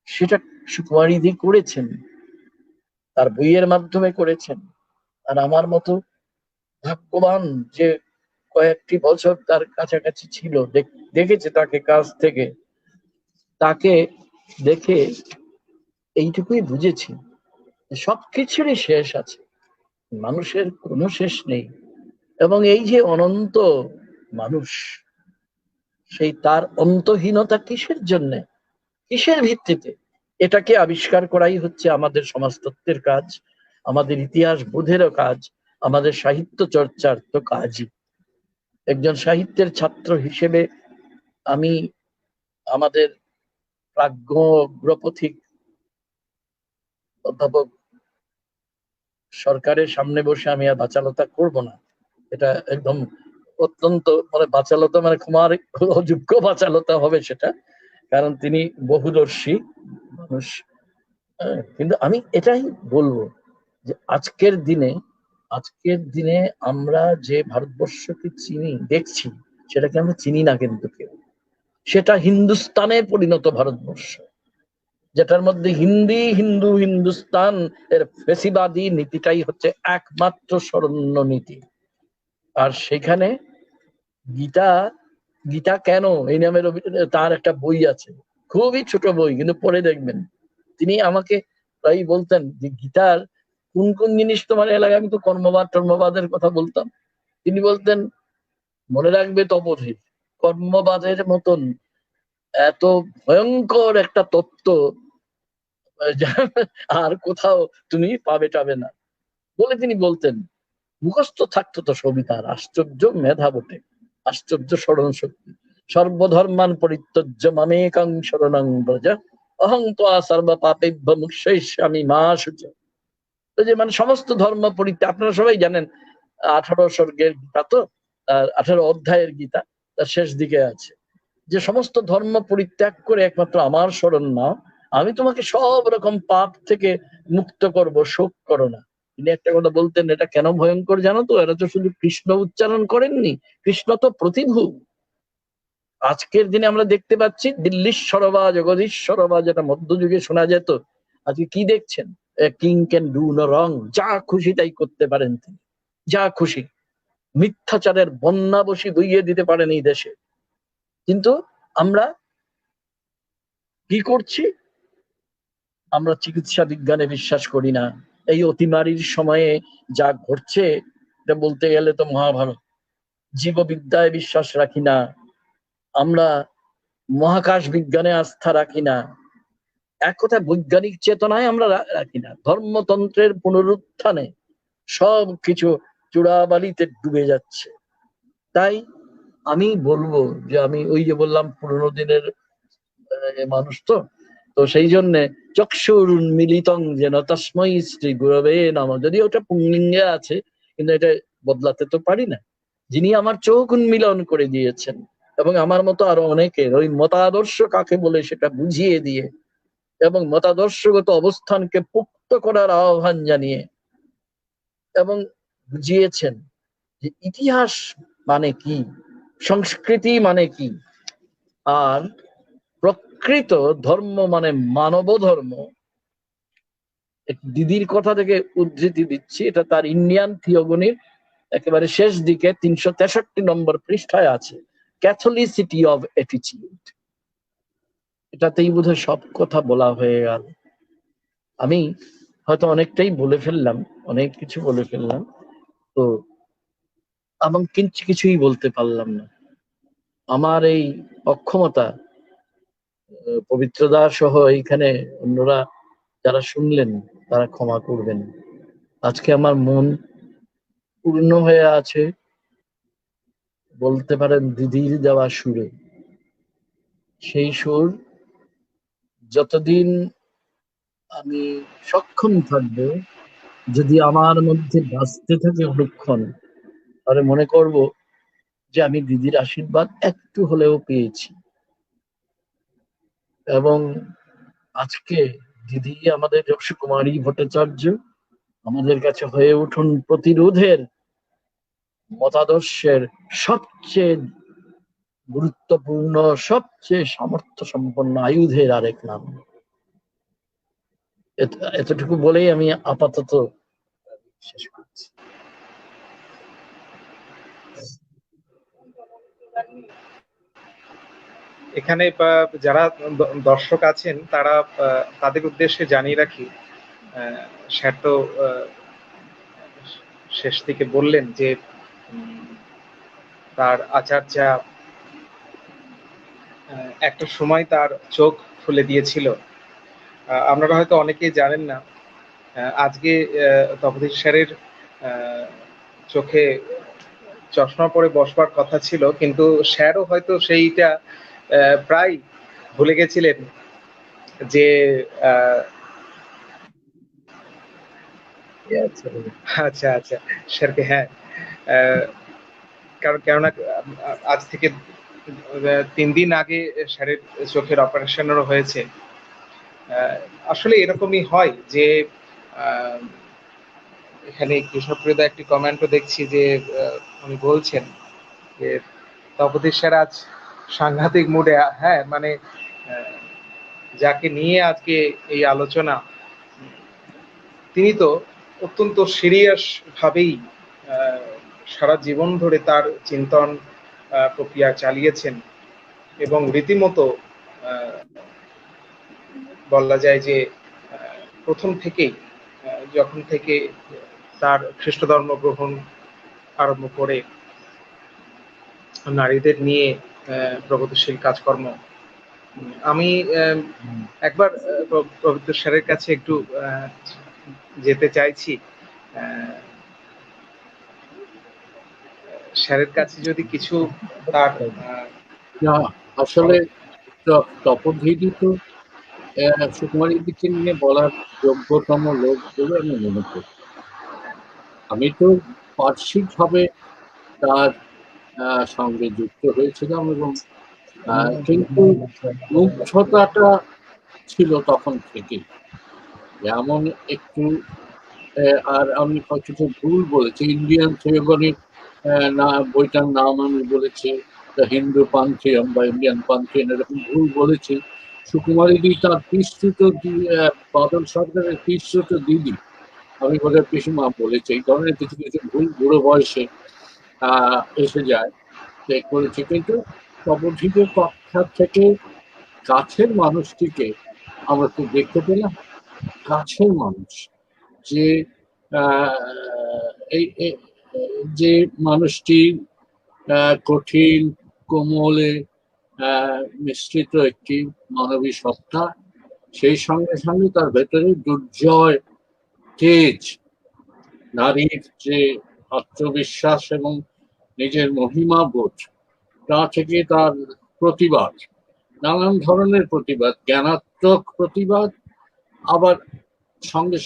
সেটা সুকুমারীদি করেছেন, তার বইয়ের মাধ্যমে করেছেন। আর আমার মতো ভাগ্যবান যে কয়েকটি বছর তার কাছাকাছি ছিল, দেখেছে তাকে কাছ থেকে, তাকে দেখে এইটুকুই বুঝেছি সবকিছুরই শেষ আছে, মানুষের কোনো শেষ নেই। এবং এই যে অনন্ত মানুষ, সেই তার অন্তহীনতা কিসের জন্যে, কিসের ভিত্তিতে, এটাকে আবিষ্কার করাই হচ্ছে আমাদের সমাজতত্ত্বের কাজ, আমাদের ইতিহাস বোধেরও কাজ, আমাদের সাহিত্য চর্চার তো কাজই। একজন সাহিত্যের ছাত্র হিসেবে আমি আমাদের প্রাজ্ঞ অগ্রপথিক অধ্যাপক সরকারের সামনে বসে আমি আর বাচালতা করব না, এটা একদম অত্যন্ত বাচালতা ক্ষমার অযোগ্য বাচালতা হবে সেটা, কারণ তিনি বহুদর্শী মানুষ। কিন্তু আমি এটাই বলবো যে আজকের দিনে আমরা যে ভারতবর্ষকে দেখছি, সেটাকে আমরা চিনি না কিন্তু কেউ। সেটা হিন্দুস্তানে পরিণত ভারতবর্ষ, যেটার মধ্যে হিন্দুস্তান এর ফেসিবাদী নীতিটাই হচ্ছে একমাত্র শরণ্য নীতি। আর সেখানে গীতা কেন এই নামের তার একটা বই আছে, খুবই ছোট বই, কিন্তু পড়ে দেখবেন। তিনি আমাকে প্রায় বলতেন যে গীতার কোন কোন জিনিস তোমার এলাকায়, আমি তো কর্মবাদের কথা বলতাম, তিনি বলতেন মনে রাখবে তপোধীর, কর্মবাদের মতন এত ভয়ঙ্কর একটা তত্ত্ব আর কোথাও তুমি পাবে না বলে তিনি বলতেন। মুখস্থ থাকতো তো সবিতার, আশ্চর্য মেধা বটে, আশ্চর্য স্মরণ শক্তি। সর্বধর্মান পরিত্যজ্য মামেকাং শরণং ব্রজ, অহং ত্বা সর্ব পাপেভ্য মুক্ষয়িষ্যামি মা শুচ। যে সমস্ত ধর্ম পরিত্যাগ, আপনারা সবাই জানেন 18 স্বর্গের গীতা, তো 18 অধ্যায়ের গীতা, তার শেষ দিকে আছে যে সমস্ত ধর্ম পরিত্যাগ করে একমাত্র আমার শরণ নাও, আমি তোমাকে সব রকম পাপ থেকে মুক্ত করব, শোক করো না। তিনি একটা কথা বলতেন, এটা কেন ভয়ঙ্কর জানো তো? এরা তো শুধু কৃষ্ণ উচ্চারণ করেননি, কৃষ্ণ তো প্রতিভু। আজকের দিনে আমরা দেখতে পাচ্ছি দিল্লীশ্বর বা জগদীশ্বর বা যেটা মধ্যযুগে শোনা যেত, আজকে কি দেখছেন? King can do no wrong, যা খুশি তাই করতে পারেন তিনি, যা খুশি। মিথ্যাচারের বন্যা বসি বইয়ে দিতে পারেন এই দেশে। কিন্তু আমরা কি করছি? আমরা চিকিৎসা বিজ্ঞানে বিশ্বাস করি না। এই অতিমারির সময়ে যা ঘটছে, এটা বলতে গেলে তো মহাভারত। জীববিদ্যায় বিশ্বাস রাখি না, আমরা মহাকাশ বিজ্ঞানে আস্থা রাখি না, এক কথায় বৈজ্ঞানিক চেতনায় আমরা রাখি না। ধর্মতন্ত্রের পুনরুত্থানে সব কিছু চূড়াবালিতে ডুবে যাচ্ছে। তাই আমি বলবো যে, আমি ওই যে বললাম পুরোনো দিনের মানুষ তো, তো সেই জন্য চক্ষুর মিলিতং যেন তস্মৈ শ্রী গুরবে নমঃ, যদি ওটা পুংলিঙ্গে আছে, কিন্তু এটা বদলাতে তো পারি না। যিনি আমার চোখ উন্মিলন করে দিয়েছেন, এবং আমার মতো আরো অনেকের ওই মতাদর্শ কাকে বলে সেটা বুঝিয়ে দিয়ে এবং মতাদর্শগত অবস্থানকে পুক্ত করার আহ্বান জানিয়ে এবং বুঝিয়েছেন যে ইতিহাস মানে কি, সংস্কৃতি মানে কি, আর প্রকৃত ধর্ম মানে মানব ধর্ম। দিদির কথা থেকে উদ্ধৃতি দিচ্ছি, এটা তার ইন্ডিয়ান থিওগনির একেবারে শেষ দিকে 363 নম্বর পৃষ্ঠায় আছে, ক্যাথলিসিটি অফ অ্যাটিটিউড। এটাতেই বোধহয় সব কথা বলা হয়ে গেল। আমি হয়তো অনেকটাই বলে ফেললাম, অনেক কিছু বলে ফেললাম, তো এবং কিছুই বলতে পারলাম না। আমার এই অক্ষমতা পবিত্রদা সহ এইখানে অন্যরা যারা শুনলেন তারা ক্ষমা করবেন। আজকে আমার মন পূর্ণ হয়ে আছে, বলতে পারেন দিদির দেওয়া সুরে। সেই সুর যতদিন আমি সক্ষম থাকবো, যদি আমার মধ্যে বাঁচতে থাকে অনুক্ষণ, তাহলে মনে করব যে আমি দিদির আশীর্বাদ একটু হলেও পেয়েছি। এবং আজকে দিদি আমাদের সুকুমারী ভট্টাচার্য আমাদের কাছে হয়ে উঠুন প্রতিরোধের মতাদর্শের সবচেয়ে গুরুত্বপূর্ণ, সবচেয়ে সামর্থ্য সম্পন্ন আয়ুধের আরেক নাম। এতটুকু বলেই আমি আপাতত শেষ করছি। এখানে যারা দর্শক আছেন তারা তাদের উদ্দেশ্যে জানিয়ে রাখি, স্যার তো শেষ দিকে বললেন যে তার আচার্যা একটা সময় তার চোখ খুলে দিয়েছিল। আপনারা হয়তো অনেকেই জানেন না, আজকে তপোধীর স্যারের চোখে চশমা পরে বসবার কথা ছিল, কিন্তু স্যারও হয়তো সেইটা প্রায় ভুলে গেছিলেন যে আচ্ছা আচ্ছা স্যারকে, হ্যাঁ, কেননা আজ থেকে 3 দিন আগে স্যারের চোখের অপারেশনেরও হয়েছে। আসলে এরকমই হয় যে এখানে কৃষকপ্রিয়দা একটি কমেন্টও দেখছি যে উনি বলছেন যে তপোধীর স্যার আজ সাংঘাতিক মুডে। হ্যাঁ, মানে যাকে নিয়ে আজকে এই আলোচনা, তিনি তো অত্যন্ত সিরিয়াস ভাবেই সারা জীবন ধরে তার চিন্তন প্রক্রিয়া চালিয়েছেন এবং রীতিমতো বলা যায় যে প্রথম থেকেই, যখন থেকে তার খ্রিস্ট ধর্ম গ্রহণ আরম্ভ করে নারীদের নিয়ে প্রগতিশীল কাজকর্ম, আমি একবার পবিত্র স্যারের কাছে একটু যেতে চাইছি। স্যারের কাছে যদি কিছু তার আসলে তপোধীরই তো সুকুমারী দিকে নিয়ে বলার যোগ্যতম লোক বলে আমি মনে করি। আমি তো পার্শ্বিকভাবে তার সঙ্গে যুক্ত হয়েছিলাম, এবং কিন্তু মুগ্ধতাটা ছিল তখন থেকে। যেমন একটু আর আমি কিছু ভুল বলেছি, ইন্ডিয়ান থিওগনিক না বইটার নাম আমি বলেছি দ্য হিন্দু পান্থিয়ান বা ইন্ডিয়ান পান্থিয়ান, এরকম ভুল বলেছি। সুকুমারী তার পিসতুত বাদল সরকারের পিসতুত দিদি, আমি বোধহয় পিসিমা বলেছি। এই ধরনের কিছু কিছু ভুল বুড়ো বয়সে এসে যায় করেছি। কিন্তু তপোধীদের কথা থেকে কাছের মানুষটিকে আমরা তো দেখতে পেলাম, কাছের মানুষ যে এই যে মানুষটি কঠিন কোমলে মিশ্রিত একটি মানবী সত্তা, সেই সঙ্গে সঙ্গে তার ভেতরে দুর্জয় তেজ, নারীর যে আত্মবিশ্বাস এবং নিজের মহিমা বোধ, তা থেকে তার প্রতিবাদ, নানান ধরনের প্রতিবাদ, জ্ঞানাত্মক প্রতিবাদ, আবার সঙ্গে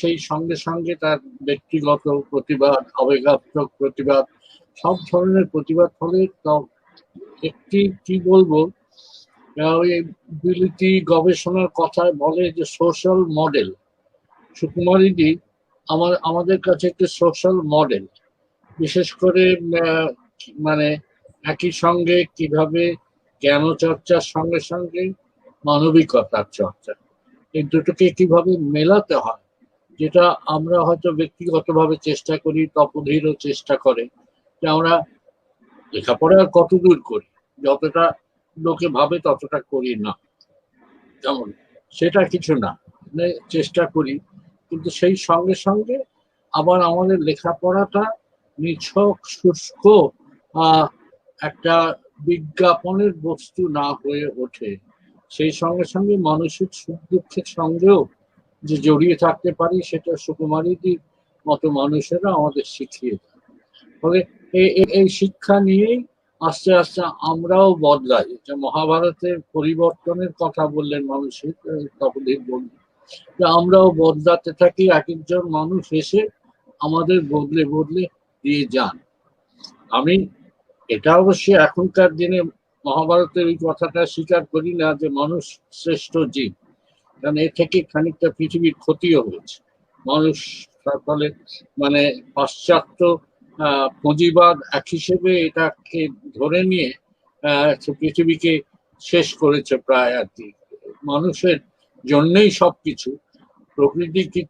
সঙ্গে তার ব্যক্তিগত প্রতিবাদ, আবেগাত্মক প্রতিবাদ, সব ধরনের প্রতিবাদ ফলে একটি কি বলবো, ওই বিলিতি গবেষণার কথায় বলে যে সোশ্যাল মডেল। সুকুমারীদি আমাদের কাছে একটি সোশ্যাল মডেল, বিশেষ করে মানে একই সঙ্গে কিভাবে জ্ঞান চর্চার সঙ্গে সঙ্গে মানবিকতার চর্চা, এই দুটোকে কিভাবে মেলাতে হয়, যেটা আমরা হয়তো ব্যক্তিগতভাবে চেষ্টা করি, তপোধীরও চেষ্টা করে, যে আমরা লেখাপড়া আর কত দূর করি, যতটা লোকে ভাবে ততটা করি না, যেমন সেটা কিছু না, চেষ্টা করি। কিন্তু সেই সঙ্গে সঙ্গে আবার আমাদের লেখাপড়াটা নিছক শুষ্ক একটা বিজ্ঞাপনের বস্তু না হয়ে ওঠে, সেই সঙ্গে সঙ্গে মানসিক সুখ দুঃখের সঙ্গেও যে জড়িয়ে থাকতে পারি, সেটা সুকুমারীদের মতো মানুষেরা আমাদের শিখিয়ে দেয়। ফলে এই শিক্ষা নিয়েই আস্তে আস্তে আমরাও বদলাই। যে মহাভারতের পরিবর্তনের কথা বললেন মানুষের, তপোধীর বললেন যে আমরাও বদলাতে থাকি, এক একজন মানুষ এসে আমাদের বদলে বদলে দিয়ে যান। আমি এটা অবশ্যই এখনকার দিনে মহাভারতের এই কথাটা স্বীকার করি না যে মানুষ শ্রেষ্ঠ জীব, কারণ এ থেকে খানিকটা পৃথিবীর ক্ষতিও হয়েছে। মানুষ তার ফলে মানে পাশ্চাত্য পুঁজিবাদ এক হিসেবে এটাকে ধরে নিয়ে পৃথিবীকে শেষ করেছে প্রায় আর কি। মানুষের জন্যই সবকিছু, প্রকৃতি ঠিক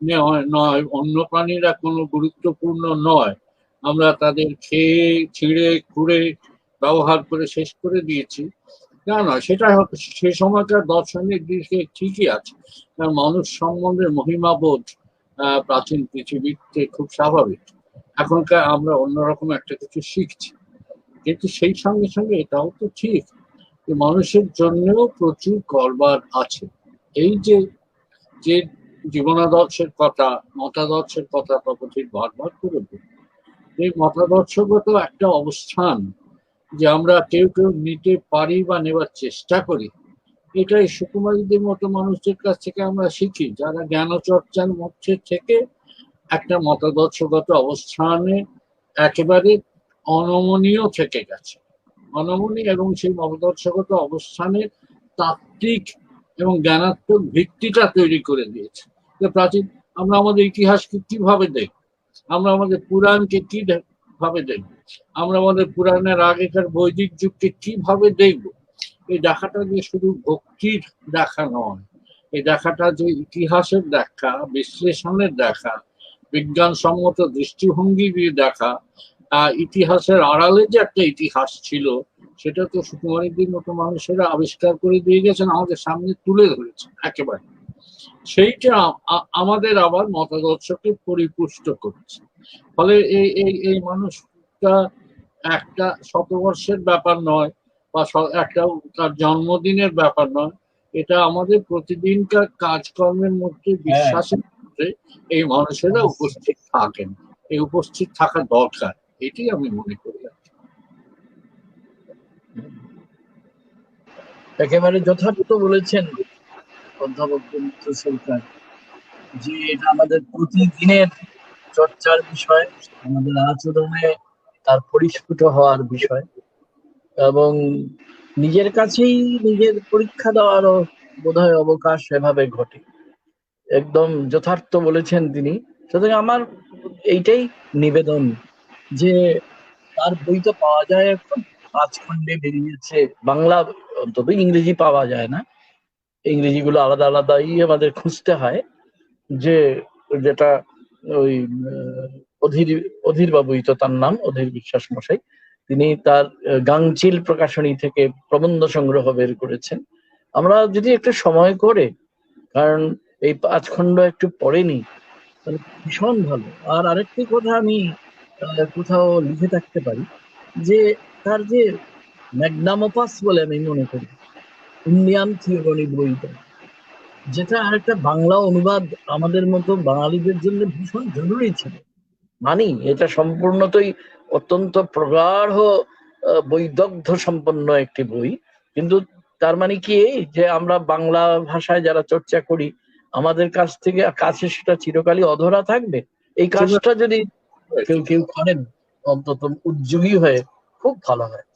নয়, অন্য প্রাণীরা কোনো গুরুত্বপূর্ণ নয়, আমরা তাদের খেয়ে ছিঁড়ে খুঁড়ে ব্যবহার করে শেষ করে দিয়েছি, না নয়। সেটা সে সময়কার দর্শনের দিকে ঠিকই আছে, মানুষ সম্বন্ধে মহিমাবোধ প্রাচীন পৃথিবীতে খুব স্বাভাবিক। এখনকার আমরা অন্যরকম একটা কিছু শিখছি, কিন্তু সেই সঙ্গে সঙ্গে এটাও তো ঠিক যে মানুষের জন্যও প্রচুর করবার আছে। এই যে যে জীবনাদর্শের কথা, মতাদর্শের কথা তপোধীর বারবার করে বলি, এই মতাদর্শগত একটা অবস্থান যে আমরা কেউ কেউ নিতে পারি বা নেবার চেষ্টা করি, এটাই সুকুমারীদের মতো মানুষদের কাছ থেকে আমরা শিখি, যারা জ্ঞান চর্চার মধ্যে থেকে একটা মতাদর্শগত অবস্থানে একেবারে অনমনীয় থেকে গেছে, অনমনীয়, এবং সেই মতাদর্শগত অবস্থানের তাত্ত্বিক এবং জ্ঞানাত্মক ভিত্তিটা তৈরি করে দিয়েছে। প্রাচীন আমরা আমাদের ইতিহাসকে কিভাবে দেখব, আমরা আমাদের পুরাণকে কি ভাবে দেখব, আমরা আমাদের পুরাণের আগেকার বৈদিক যুগকে কিভাবে দেখব, এই দেখাটা যে শুধু ভক্তির দেখা নয়, এই দেখাটা যে ইতিহাসের দেখা, বিশ্লেষণের দেখা, বিজ্ঞানসম্মত দৃষ্টিভঙ্গি দিয়ে দেখা, ইতিহাসের আড়ালে যে একটা ইতিহাস ছিল, সেটা তো সুকুমারীদের মতো মানুষেরা আবিষ্কার করে দিয়ে গেছেন, আমাদের সামনে তুলে ধরেছেন একেবারে। সেইটা আমাদের আবার মতাদর্শকে পরিপুষ্ট করেছে। ফলে এই মানুষটা একটা শতবর্ষের ব্যাপার নয় বা একটা তার জন্মদিনের ব্যাপার নয়, এটা আমাদের প্রতিদিনকার কাজকর্মের মধ্যে, বিশ্বাসের মধ্যে এই মানুষেরা উপস্থিত থাকেন, এই উপস্থিত থাকা দরকার, এটি আমি মনে করি। একেবারে যথার্থ বলেছেন অধ্যাপক পবিত্র সরকার, যে এটা আমাদের প্রতিদিনের চর্চার বিষয়, আমাদের আচরণে তার পরিস্ফুট হওয়ার বিষয়, এবং নিজের কাছেই নিজের পরীক্ষা দেওয়ারও বোধহয় অবকাশ এভাবে ঘটে। একদম যথার্থ বলেছেন তিনি। সুতরাং আমার এইটাই নিবেদন যে তার বই তো পাওয়া যায় এখন 5 খণ্ডে বেরিয়েছে, বাংলা অন্তত, ইংরেজি পাওয়া যায় না, ইংরেজিগুলো আলাদা আলাদাই আমাদের খুঁজতে হয়। যে যেটা ওই অধীর অধীর বাবুই তো তার নাম, অধীর বিশ্বাস মশাই, তিনি তার গাংচিল প্রকাশনী থেকে প্রবন্ধ সংগ্রহ বের করেছেন। আমরা যদি একটু সময় করে, কারণ এই 5 খণ্ড একটু পড়েনি, তাহলে ভীষণ ভালো। আর আরেকটি কথা আমি কোথাও লিখে থাকতে পারি, যে তার যে ম্যাগনাম অপাস বলে আমি মনে করি ইন্ডিয়ান থিওরনি বইটা, যেটা আরেকটা বাংলা অনুবাদ আমাদের মতো বাঙালিদের জন্য ভীষণ জরুরি ছিল। মানি এটা সম্পূর্ণতই অত্যন্ত প্রগাঢ় বৈদগ্ধ্য সম্পন্ন একটি বই, কিন্তু তার মানে কি এই যে আমরা বাংলা ভাষায় যারা চর্চা করি, আমাদের কাছে সেটা চিরকালই অধরা থাকবে? এই কাজটা যদি কেউ কেউ করেন, অন্তত উদ্যোগী হয়ে, খুব ভালো হয়।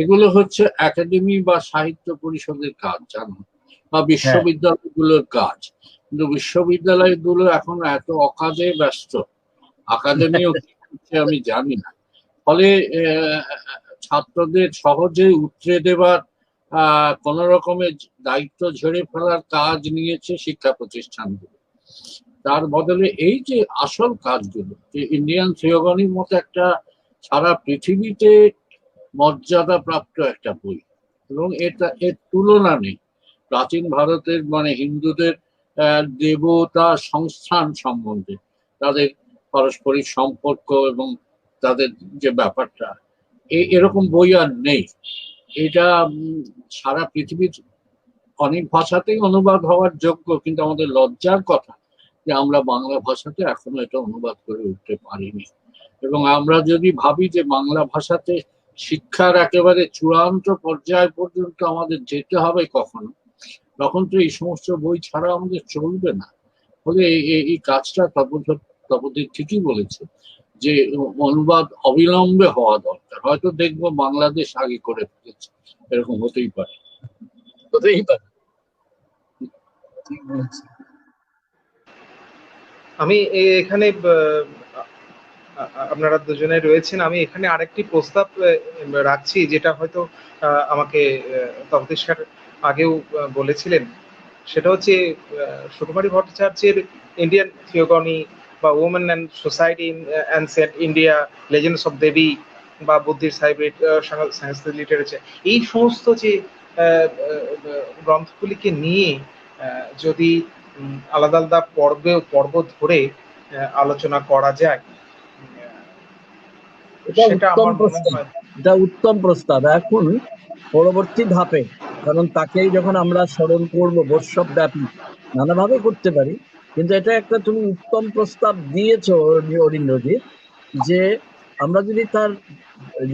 এগুলো হচ্ছে একাডেমি বা সাহিত্য পরিষদের কাজ, জানো, বা বিশ্ববিদ্যালয়গুলোর কাজ। কিন্তু বিশ্ববিদ্যালয়গুলো এখন এত অকাজে ব্যস্ত, আকাদেমিও কি করছে আমি জানি না। ফলে ছাত্রদের সহজে উতরে দেবার কোন রকমের দায়িত্ব ঝেড়ে ফেলার কাজ নিয়েছে শিক্ষা প্রতিষ্ঠানগুলো। তার বদলে এই যে আসল কাজগুলো, যে ইন্ডিয়ান থিওগনির মতো একটা সারা পৃথিবীতে মর্যাদা প্রাপ্ত একটা বই, এবং এর তুলনা নেই। প্রাচীন ভারতের মানে হিন্দুদের দেবতা সংস্থান সম্বন্ধে, তাদের পারস্পরিক সম্পর্ক এবং তাদের যে ব্যাপারটা, এরকম বই আর নেই। এটা সারা পৃথিবীর অনেক ভাষাতেই অনুবাদ হওয়ার যোগ্য, কিন্তু আমাদের লজ্জার কথা যে আমরা বাংলা ভাষাতে এখনো এটা অনুবাদ করে উঠতে পারিনি। এবং আমরা যদি ভাবি যে বাংলা ভাষাতে শিক্ষার একেবারে চূড়ান্ত পর্যায় পর্যন্ত আমাদের যেতে হবে কখনো, তখন তো এই সমস্ত বই ছাড়া আমাদের চলবে না। ফলে এই কাজটা তপোধর ঠিকই বলেছে যে অনুবাদ অবিলম্বে হওয়া দরকার। হয়তো দেখবো বাংলাদেশ আগে করে ফেলেছে, এরকম হতেই পারে। আমি এখানে আপনারা দুজনে রয়েছেন, আমি এখানে আরেকটি প্রস্তাব রাখছি, যেটা হয়তো আমাকে তপতিশ স্যার আগেও বলেছিলেন। সেটা হচ্ছে সুকুমারী ভট্টাচার্যের ইন্ডিয়ান থিওগনি বা women and society in ancient India, legends of Devi বা বুদ্ধির সাহেবের সংস্কৃত লিটারেচার, এই সমস্ত যে গ্রন্থগুলিকে নিয়ে যদি আলাদা আলাদা পর্ব ধরে আলোচনা করা যায়, সেটা আমার মনে হয় এটা উত্তম প্রস্তাব। এখন পরবর্তী ধাপে, কারণ তাকেই যখন আমরা স্মরণ করবো বর্ষব্যাপী, নানাভাবে করতে পারি, কিন্তু এটা একটা তুমি উত্তম প্রস্তাব দিয়েছো অরিন্দ্রজিৎ, যে আমরা যদি তার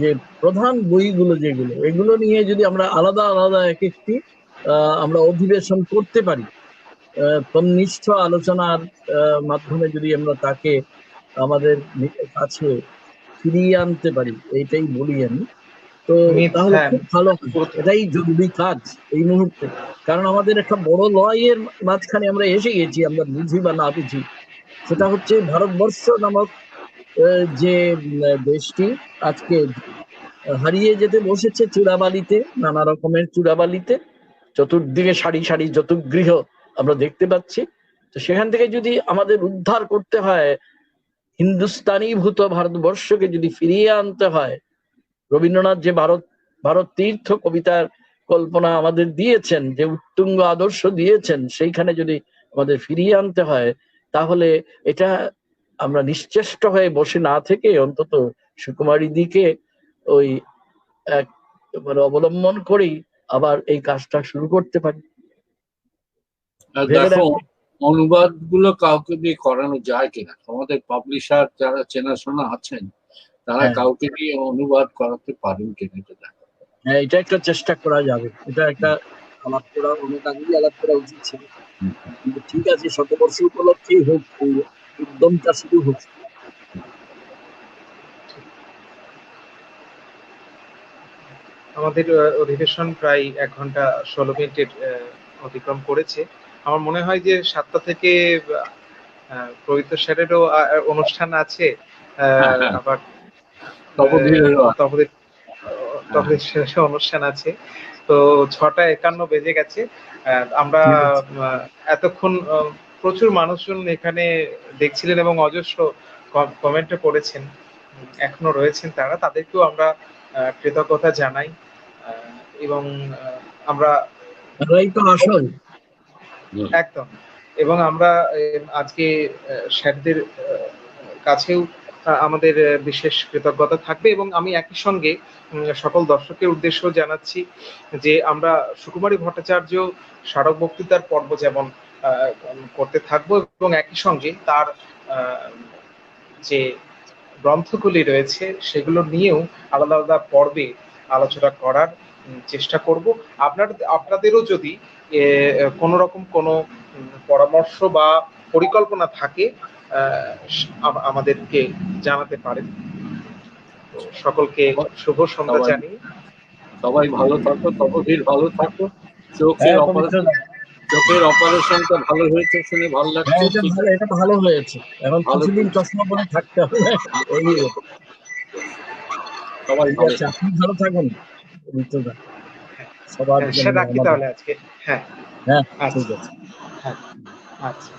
যে প্রধান বইগুলো যেগুলো, এগুলো নিয়ে যদি আমরা আলাদা আলাদা এক একটি আমরা অধিবেশন করতে পারি, তন্নিষ্ঠ আলোচনার মাধ্যমে যদি আমরা তাকে আমাদের কাছে ফিরিয়ে আনতে পারি, এইটাই বলি আমি, তো তাহলে খুব ভালো। এটাই জরুরি কাজ এই মুহূর্তে, কারণ আমাদের একটা বড় লড়াইয়ের মাঝখানে আমরা এসে গেছি, আমরা বুঝি বা না বুঝি। সেটা হচ্ছে ভারতবর্ষ নামক যে দেশটি আজকে হারিয়ে যেতে বসেছে চূড়াবালিতে, নানা রকমের চূড়াবালিতে, চতুর্দিকে সারি সারি চতুর্গৃহ আমরা দেখতে পাচ্ছি। তো সেখান থেকে যদি আমাদের উদ্ধার করতে হয়, হিন্দুস্তানীভূত ভারতবর্ষকে যদি ফিরিয়ে আনতে হয়, রবীন্দ্রনাথ যে ভারত তীর্থ কবিতার কল্পনা আমাদের দিয়েছেন, যে উত্তুঙ্গ আদর্শ দিয়েছেন, সেইখানে যদি আমাদের ফিরিয়ে আনতে হয়, তাহলে এটা আমরা নিশ্চেষ্ট হয়ে বসে না থেকে অন্তত সুকুমারী দিকে ওই এক মানে অবলম্বন করেই আবার এই কাজটা শুরু করতে পারি। দেখো, অনুবাদ গুলো কাউকে দিয়ে করানো যায় কিনা, আমাদের পাবলিশার যারা চেনাশোনা আছেন তারা কাউকে দিয়ে অনুবাদ করাতে পারেন কিনা এটা দেখো। হ্যাঁ, এটা একটা চেষ্টা করা যাবে, এটা একটা আলাপ করা, অনেক আগেই আলাপ করা উচিত ছিল, কিন্তু ঠিক আছে, শতবর্ষ উপলক্ষেই হোক, উদ্যমটা শুরু হোক। আমাদের অধিবেশন প্রায় 1 ঘন্টা 16 মিনিটের অতিক্রম করেছে। আমার মনে হয় যে 7টা থেকে পবিত্র স্যারেরও অনুষ্ঠান আছে, আবার তপোধীরেরও তপোধীর শেষে অনুষ্ঠান আছে। তো 6:51 বেজে গেছে। আমরা ঠিক আছে। এতক্ষণ প্রচুর মানুষজন এখানে দেখছিলেন এবং অজস্র কমেন্টে করেছেন, এখনো রয়েছেন তারা, তাদেরকেও আমরা কৃতজ্ঞতা জানাই। এবং আমরা তারাই তো আসল। একদম, এবং আমরা আজকে স্যারদের কাছেও আমাদের বিশেষ কৃতজ্ঞতা থাকবে। এবং আমি একই সঙ্গে সকল দর্শকের উদ্দেশ্য জানাচ্ছি যে আমরা সুকুমারী ভট্টাচার্য স্মারক বক্তৃতার পর্ব যেমন করতে থাকবো, এবং একই সঙ্গে তার যে গ্রন্থগুলি রয়েছে সেগুলো নিয়েও আলাদা আলাদা পর্বে আলোচনা করার চেষ্টা করব। আপনাদেরও যদি কোনো রকম কোনো পরামর্শ বা পরিকল্পনা থাকে আমাদেরকে জানাতে পারেন। সকলকে শুভ সন্ধ্যা জানিয়ে সবাই ভালো থাকো, তপোধীর ভালো থাকো। চোখের অপারেশনটা ভালো হয়েছে শুনে ভালো লাগছে। এটা ভালো হয়েছে, এখন কিছুদিন চশমা পরে থাকতে হবে। সবাই আপনি ভালো থাকুন সবার জন্য। রাখি তাহলে আজকে। হ্যাঁ, হ্যাঁ, আচ্ছা, ঠিক আছে। হ্যাঁ, আচ্ছা।